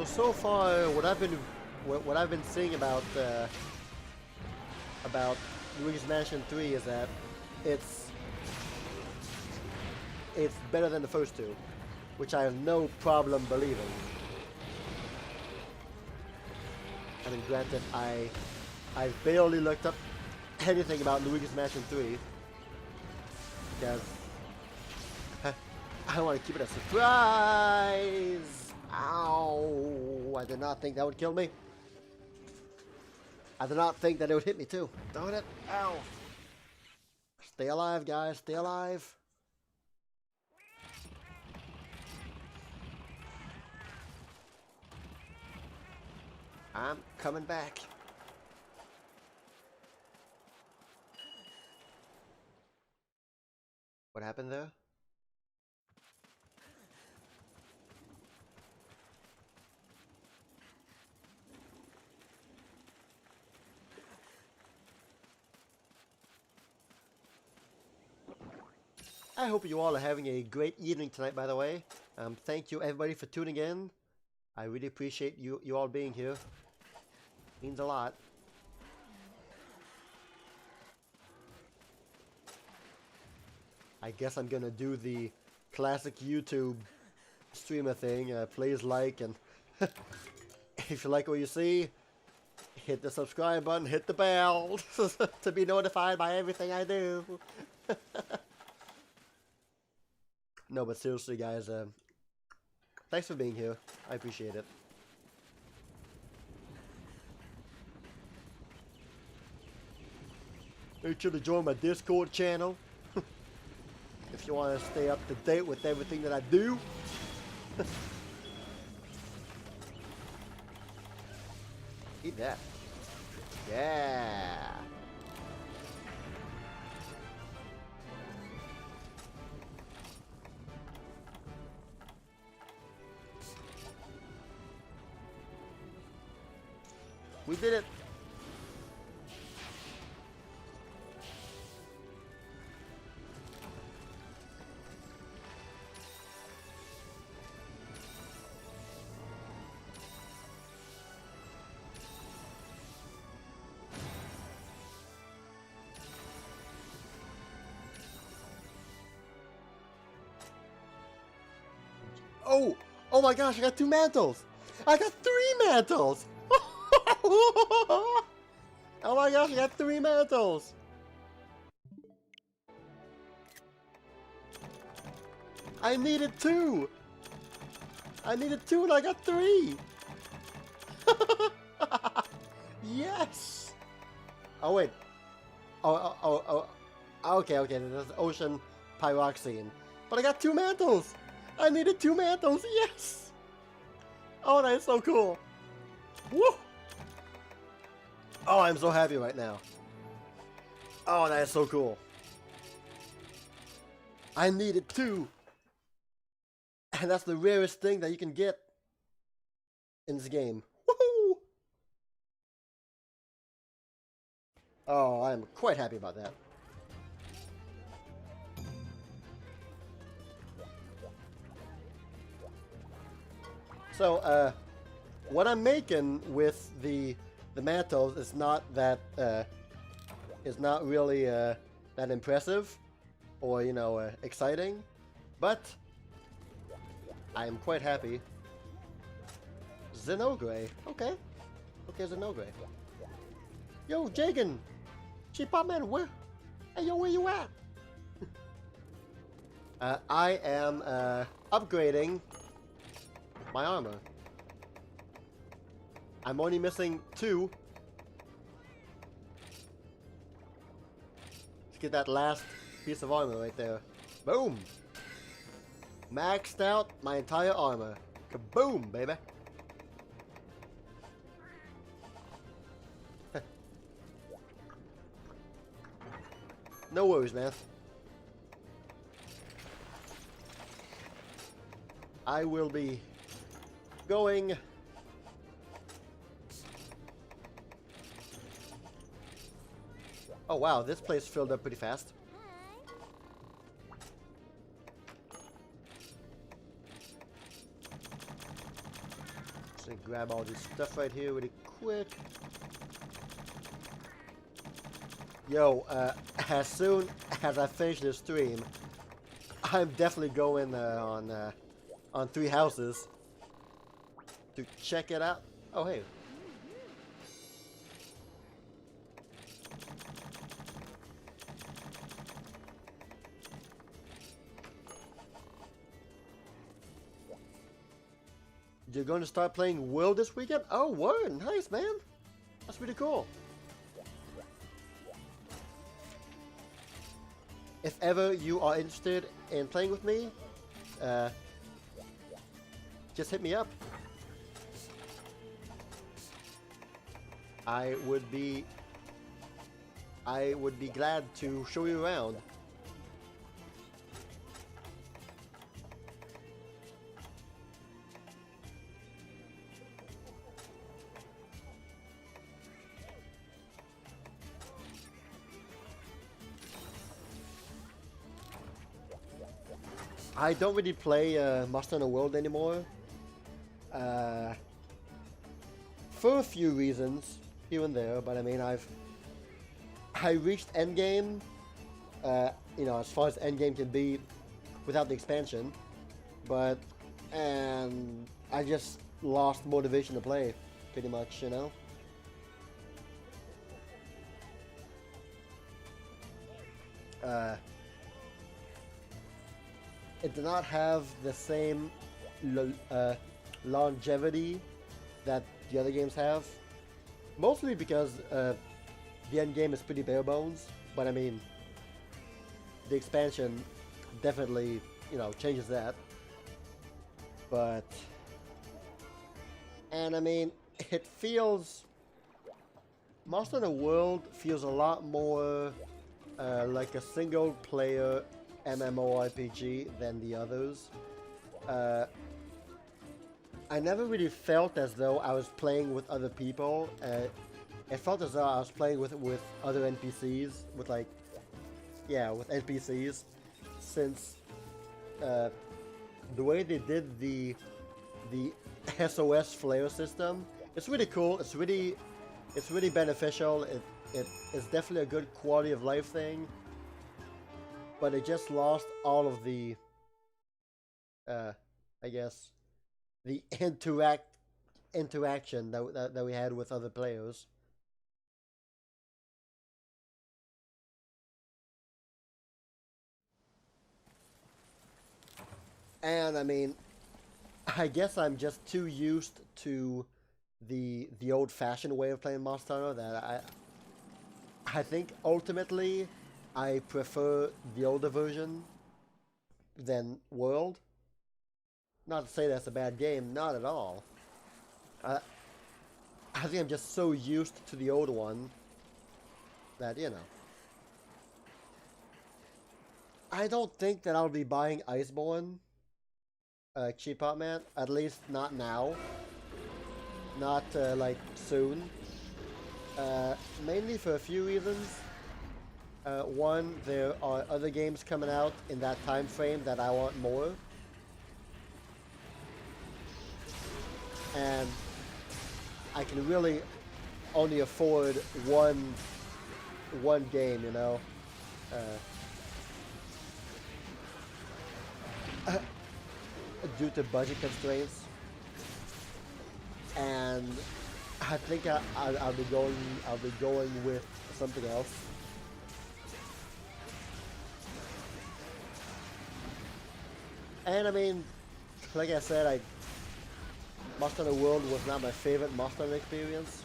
So far, what I've been seeing about Luigi's Mansion 3 is that it's better than the first two, which I have no problem believing. I mean, granted, I barely looked up anything about Luigi's Mansion 3 because I want to keep it a surprise. Ow! I did not think that would kill me. I did not think that it would hit me too. Darn it! Ow! Stay alive, guys. Stay alive. I'm coming back. What happened there? I hope you all are having a great evening tonight, by the way. Thank you everybody for tuning in. I really appreciate you all being here. Means a lot. I guess I'm gonna do the classic YouTube streamer thing. Please like, and if you like what you see, hit the subscribe button, hit the bell to be notified by everything I do. No, but seriously, guys, thanks for being here. I appreciate it. Make sure to join my Discord channel if you want to stay up to date with everything that I do. Eat that. Yeah. We did it. Oh! Oh my gosh, I got 2 mantles! I got 3 mantles! Oh my gosh, I got 3 mantles! I needed 2! I needed 2 and I got 3! Yes! Oh wait. Oh. Okay, there's ocean pyroxene. But I got 2 mantles! I needed 2 mantles, yes! Oh, that is so cool! Woo! Oh, I'm so happy right now. Oh, that is so cool. I needed 2. And that's the rarest thing that you can get in this game. Woohoo! Oh, I'm quite happy about that. So, what I'm making with the mantles is not that is not really that impressive or exciting, but I am quite happy. Zenogray, okay, Zenogray. Yo, Jagan, Cheap Man, where? Hey, yo, where you at? I am upgrading my armor. I'm only missing 2. Let's get that last piece of armor right there. Boom! Maxed out my entire armor. Kaboom, baby! No worries, man. I will be going. Oh wow, this place filled up pretty fast. Just gonna grab all this stuff right here really quick. Yo, as soon as I finish this stream, I'm definitely going on 3 houses to check it out. Oh hey. You're going to start playing World this weekend? Oh, word! Nice, man! That's pretty cool. If ever you are interested in playing with me, just hit me up. I would be glad to show you around. I don't really play Monster Hunter World anymore. For a few reasons, here and there, but I mean, I reached endgame, as far as endgame can be without the expansion, but, and I just lost motivation to play, pretty much, It did not have the same longevity that the other games have. Mostly because the end game is pretty bare bones, but I mean, the expansion definitely, changes that. But, and I mean, it feels, Monster Hunter World feels a lot more like a single player MMORPG than the others. I never really felt as though I was playing with other people. It felt as though I was playing with other NPCs, with NPCs, since the way they did the SOS flare system, it's really cool. It's really beneficial. It is definitely a good quality of life thing. But it just lost all of the, I guess, the interaction that we had with other players. And I mean, I guess I'm just too used to the old-fashioned way of playing Monster Hunter that I think ultimately I prefer the older version than World. Not to say that's a bad game, not at all. I think I'm just so used to the old one that, I don't think that I'll be buying Iceborne, Cheap Hot Man, at least not now. Not, like, soon. Mainly for a few reasons. One, there are other games coming out in that time frame that I want more. And I can really only afford one game, you know. Due to budget constraints. And I think I'll be going with something else. And I mean, like I said, Monster Hunter World was not my favorite Monster Hunter experience.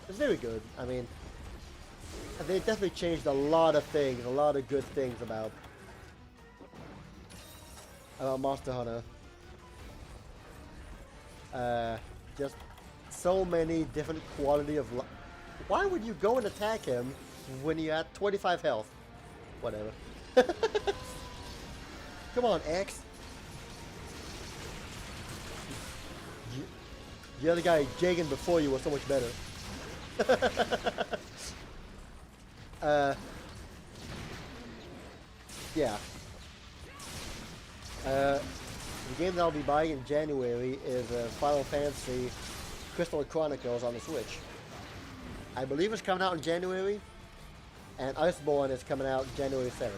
It's very good. I mean, they definitely changed a lot of things, a lot of good things about Monster Hunter. Just so many different quality of life. Why would you go and attack him when you're at 25 health? Whatever. Come on, X. The other guy jagging before you was so much better. Yeah. The game that I'll be buying in January is Final Fantasy Crystal Chronicles on the Switch. I believe it's coming out in January, and Iceborne is coming out January 7th.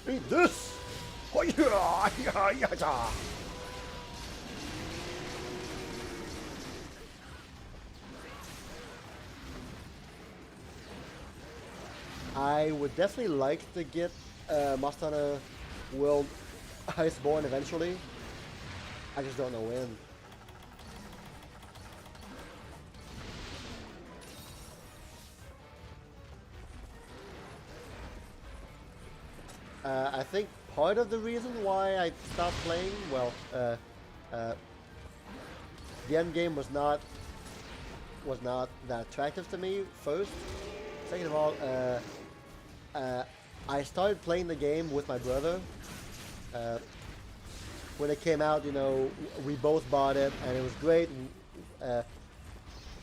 Eat this! I would definitely like to get Monster Hunter World Iceborne eventually. I just don't know when. I think part of the reason why I stopped playing, well, the end game was not that attractive to me first. Second of all, I started playing the game with my brother. When it came out, you know, we both bought it, and it was great.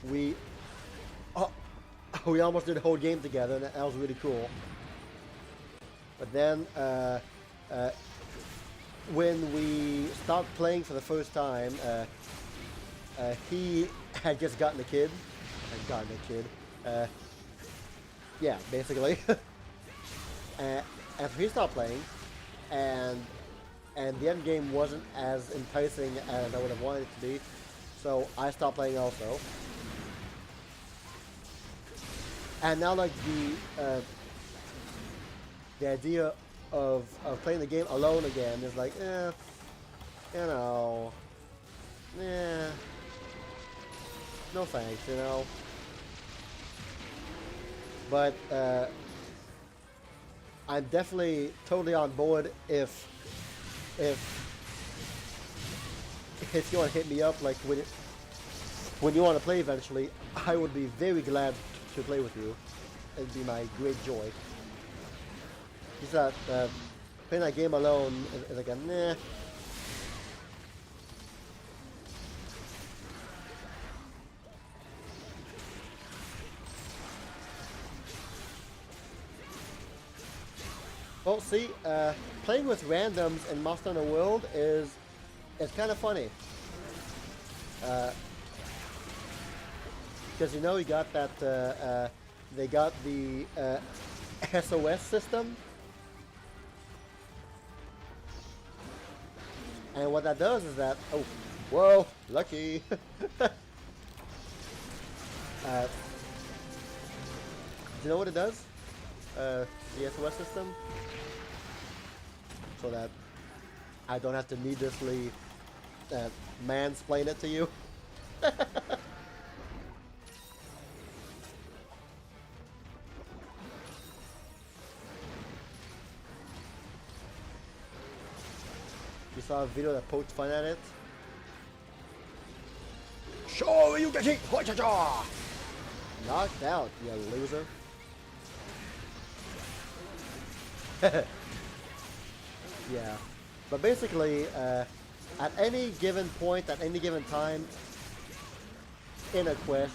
We almost did the whole game together, and that was really cool. But then, when we stopped playing for the first time, he had just gotten a kid. Yeah, basically. And he stopped playing, and the end game wasn't as enticing as I would have wanted it to be, so I stopped playing also. And now, like, the idea of playing the game alone again is like, you know, no thanks, you know. But I'm definitely totally on board if you want to hit me up, like when you want to play eventually. I would be very glad to play with you. It'd be my great joy. Just that playing that game alone is like a nah. Well, see, playing with randoms in Monster Hunter World is kind of funny. Because you know you got that they got the SOS system, and what that does is that whoa, lucky. Do you know what it does? The SOS system, so that I don't have to needlessly mansplain it to you. You saw a video that poked fun at it? Show you get it! Knocked out, you loser. Yeah. But basically, at any given point, at any given time in a quest,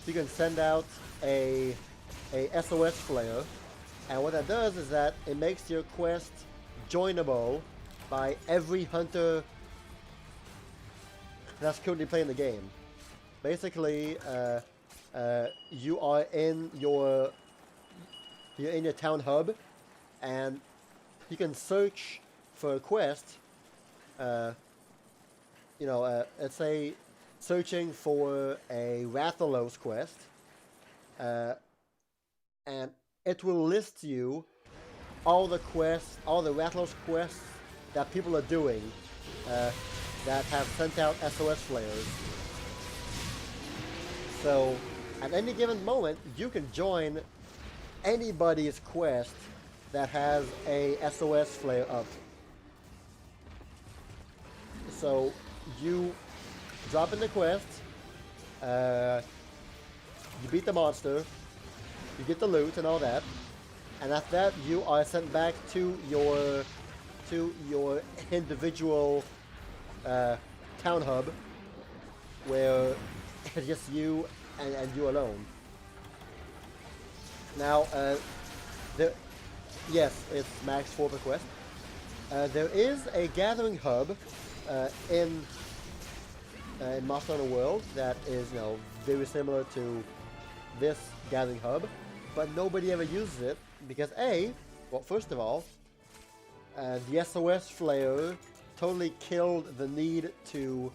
you can send out a SOS flare, and what that does is that it makes your quest joinable by every hunter that's currently playing the game. Basically, you are in your town hub, and you can search for a quest. Let's say searching for a Rathalos quest, and it will list you all the Rathalos quests that people are doing that have sent out SOS flares. So, at any given moment, you can join anybody's quest that has a SOS flare up. So, you drop in the quest, you beat the monster, you get the loot and all that, and after that you are sent back to your individual town hub, where it's just you and you alone. Now, yes, it's max 4 per quest. There is a gathering hub in Monster Hunter World that is, very similar to this gathering hub, but nobody ever uses it because first of all, the SOS flare totally killed the need to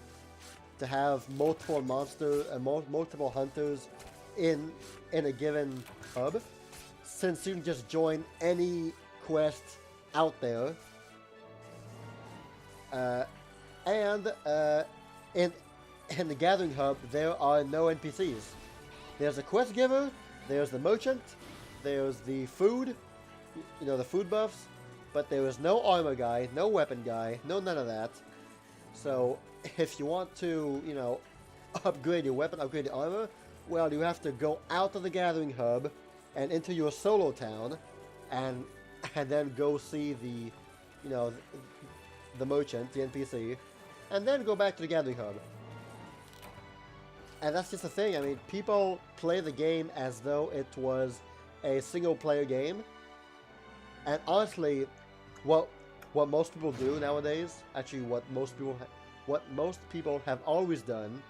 have multiple multiple hunters in a given hub, since you can just join any quest out there. And in the gathering hub, there are no NPCs. There's a quest giver, there's the merchant, there's the food, the food buffs, but there is no armor guy, no weapon guy, none of that. So if you want to, upgrade your weapon, upgrade your armor, well, you have to go out of the gathering hub and into your solo town, and then go see the merchant, the NPC, and then go back to the gathering hub. And that's just the thing. I mean, people play the game as though it was a single-player game, and honestly, what most people do nowadays, actually, what most people have always done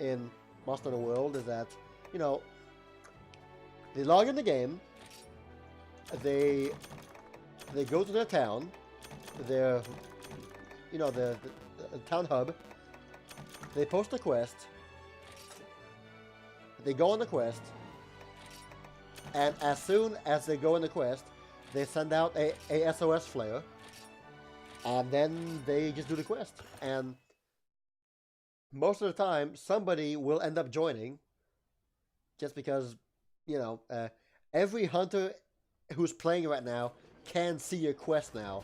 in Monster Hunter World is that, they log in the game, they go to their town, the town hub, they post a quest, they go on the quest, and as soon as they go on the quest, they send out a SOS flare, and then they just do the quest. And most of the time, somebody will end up joining, just because, every hunter who's playing right now can see your quest now.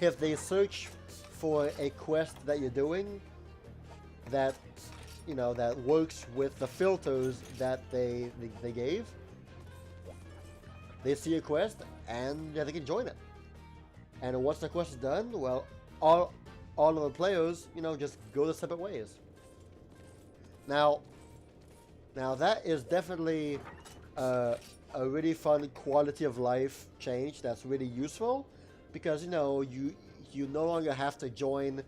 If they search for a quest that you're doing that that works with the filters that they gave, they see a quest and they can join it. And once the quest is done, well, all of the players, just go their separate ways. Now that is definitely a really fun quality of life change that's really useful, because you no longer have to join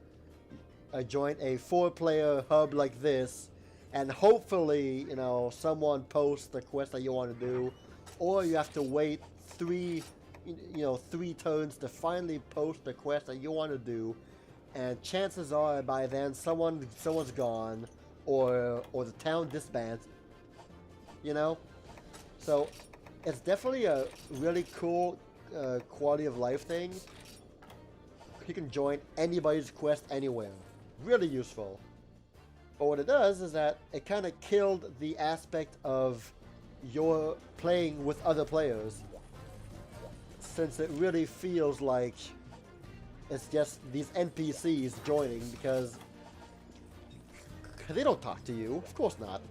a 4-player hub like this, and hopefully someone posts the quest that you want to do, or you have to wait 3 turns to finally post the quest that you want to do, and chances are by then someone's gone, or the town disbands. So it's definitely a really cool quality of life thing. You can join anybody's quest anywhere. Really useful. But what it does is that it kind of killed the aspect of your playing with other players, since it really feels like it's just these NPCs joining, because they don't talk to you. Of course not.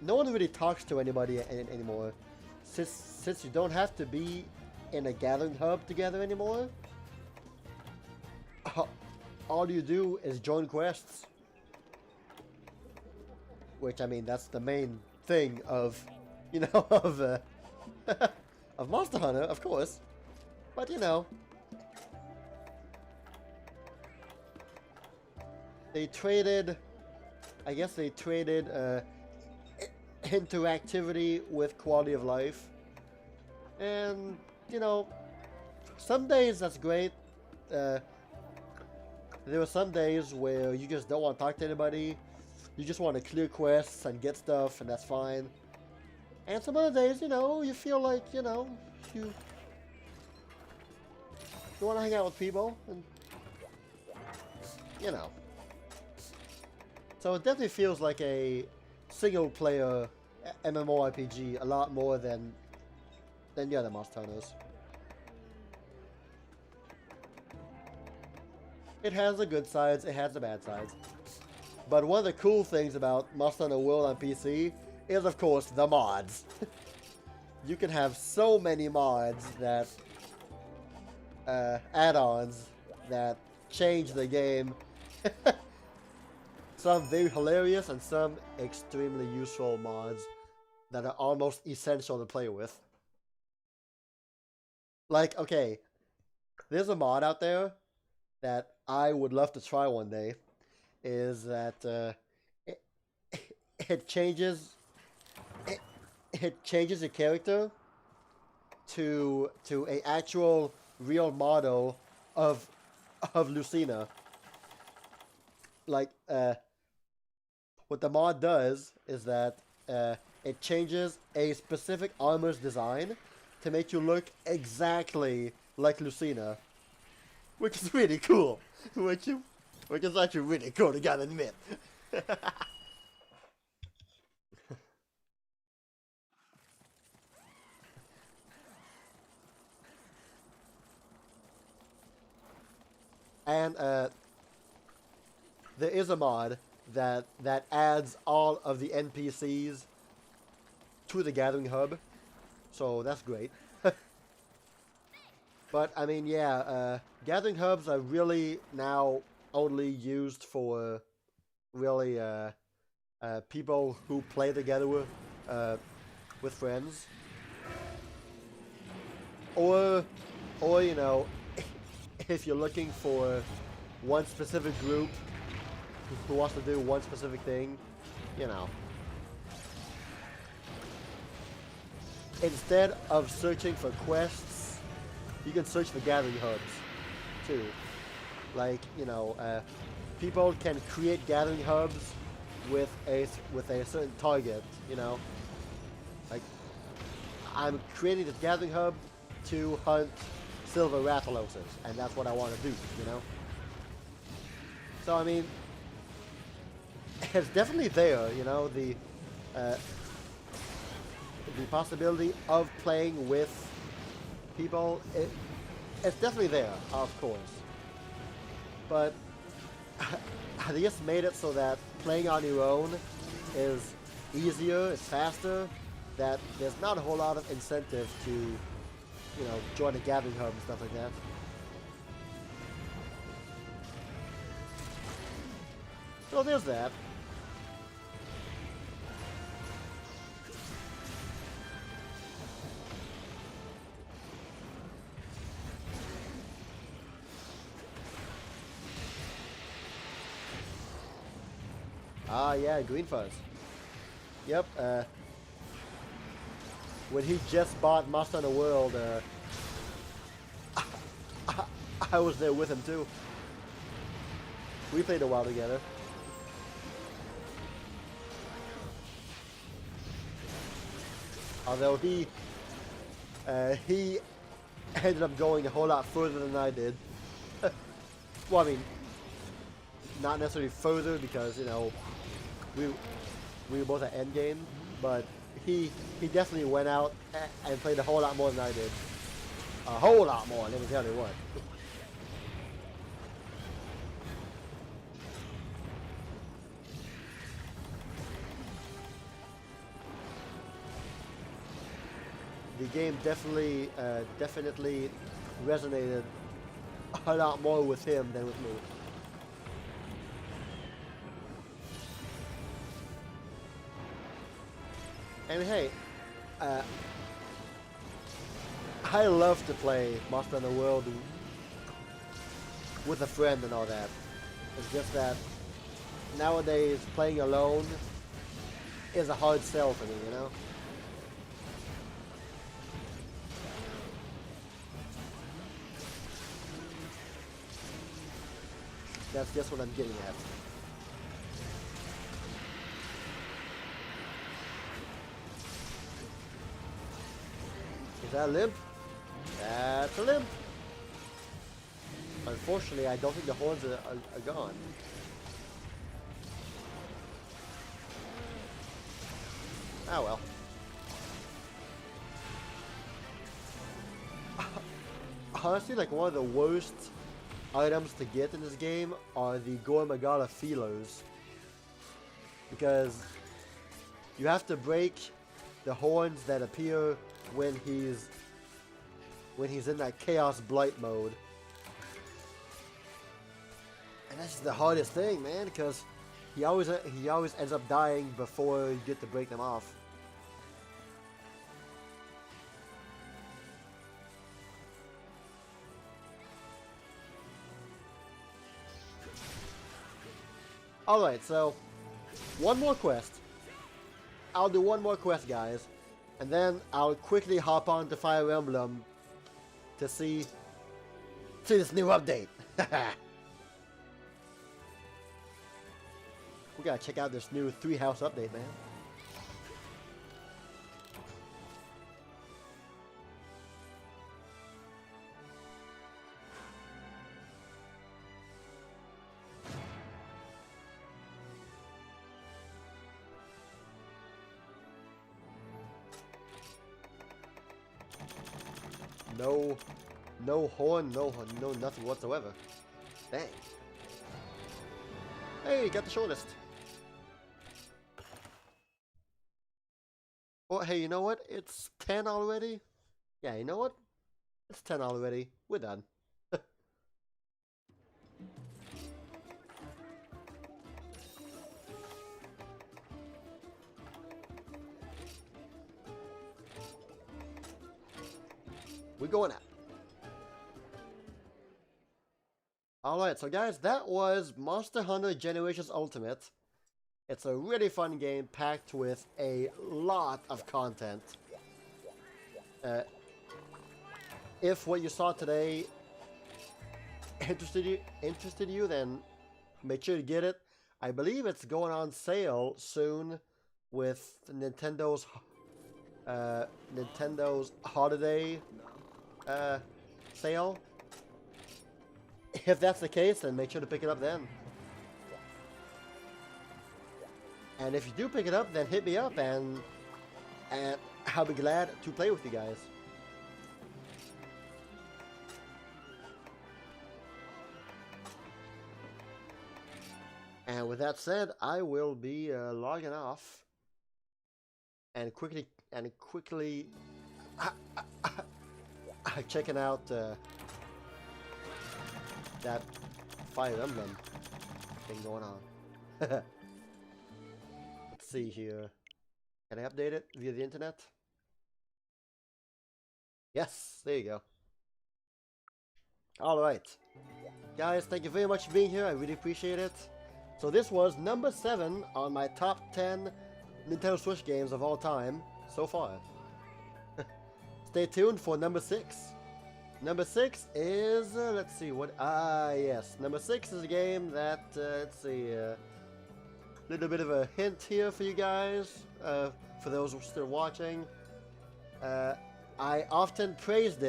No one really talks to anybody anymore, since you don't have to be in a gathering hub together anymore. All you do is join quests. Which, I mean, that's the main thing of, you know, of Monster Hunter, of course. But, you know, they traded, I guess they traded interactivity with quality of life. And, you know, some days that's great. There are some days where you just don't want to talk to anybody. You just want to clear quests and get stuff, and that's fine. And some other days, you know, you feel like, you know, you want to hang out with people, and, you know. So it definitely feels like a single-player MMORPG a lot more than the other Monster Hunters. It has the good sides, it has the bad sides. But one of the cool things about Monster Hunter World on PC is, of course, the mods. You can have so many mods that add-ons that change the game. Some very hilarious and some extremely useful mods that are almost essential to play with. Like, okay, there's a mod out there that I would love to try one day. Is that it changes the character to a actual real model of Lucina. Like what the mod does is that it changes a specific armor's design to make you look exactly like Lucina, which is really cool. Which is actually really cool, to gotta admit. And there is a mod that adds all of the NPCs to the gathering hub, so that's great. But I mean, yeah, gathering hubs are really now only used for really people who play together with friends, or you know, if you're looking for one specific group who wants to do one specific thing, you know. Instead of searching for quests, you can search for gathering hubs too. Like, you know, people can create gathering hubs with a certain target, you know. Like, I'm creating this gathering hub to hunt silver Rathaloses, and that's what I want to do, you know. So I mean, it's definitely there, you know, the possibility of playing with people. It's definitely there, of course. But they just made it so that playing on your own is easier, it's faster, that there's not a whole lot of incentive to, you know, join a gathering hub and stuff like that. So there's that. Ah, yeah, Green Fuzz. Yep, when he just bought Monster Hunter World, I was there with him too. We played a while together. Although he ended up going a whole lot further than I did. Well, I mean, not necessarily further because, you know, we were both at endgame, but he definitely went out and played a whole lot more than I did. A whole lot more, let me tell you what. the game definitely resonated a lot more with him than with me. And hey, uh, I love to play Monster Hunter World with a friend and all that. It's just that nowadays playing alone is a hard sell for me, you know? That's just what I'm getting at. Is that a limp? That's a limp. Unfortunately, I don't think the horns are gone. Ah well. Honestly, like one of the worst items to get in this game are the Gormagala feelers. Because you have to break the horns that appear when he's in that Chaos Blight mode. And that's the hardest thing, man, because he always ends up dying before you get to break them off. Alright, so one more quest. I'll do one more quest, guys, and then I'll quickly hop on to Fire Emblem to see this new update. We gotta check out this new 3-house update, man. No horn, no nothing whatsoever. Dang. Hey, got the shortest. Oh, hey, you know what? It's 10 already? Yeah, you know what? It's 10 already. We're done. We're going out. Alright, so guys, that was Monster Hunter Generations Ultimate. It's a really fun game packed with a lot of content. If what you saw today interested you, then make sure to get it. I believe it's going on sale soon with Nintendo's holiday sale. If that's the case, then make sure to pick it up then. And if you do pick it up, then hit me up and I'll be glad to play with you guys. And with that said, I will be logging off and quickly checking out that Fire Emblem thing going on. Let's see here. Can I update it via the internet? Yes, there you go. Alright. Guys, thank you very much for being here. I really appreciate it. So this was number 7 on my top 10 Nintendo Switch games of all time so far. Stay tuned for number 6. Number 6 is, let's see, what, yes. Number 6 is a game that, let's see, little bit of a hint here for you guys, for those who are still watching. I often praised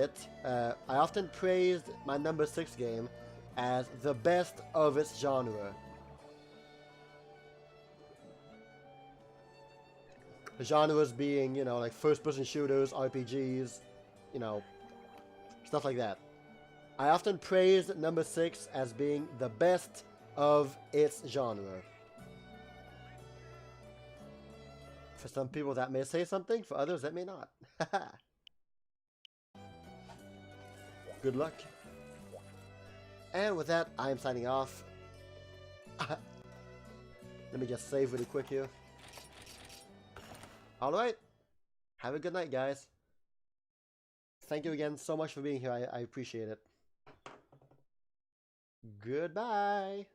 my number 6 game as the best of its genre. The genres being, you know, like first-person shooters, RPGs, you know, stuff like that. I often praised number 6 as being the best of its genre. For some people that may say something, for others that may not. Good luck. And with that, I am signing off. Let me just save really quick here. Alright. Have a good night, guys. Thank you again so much for being here. I appreciate it. Goodbye.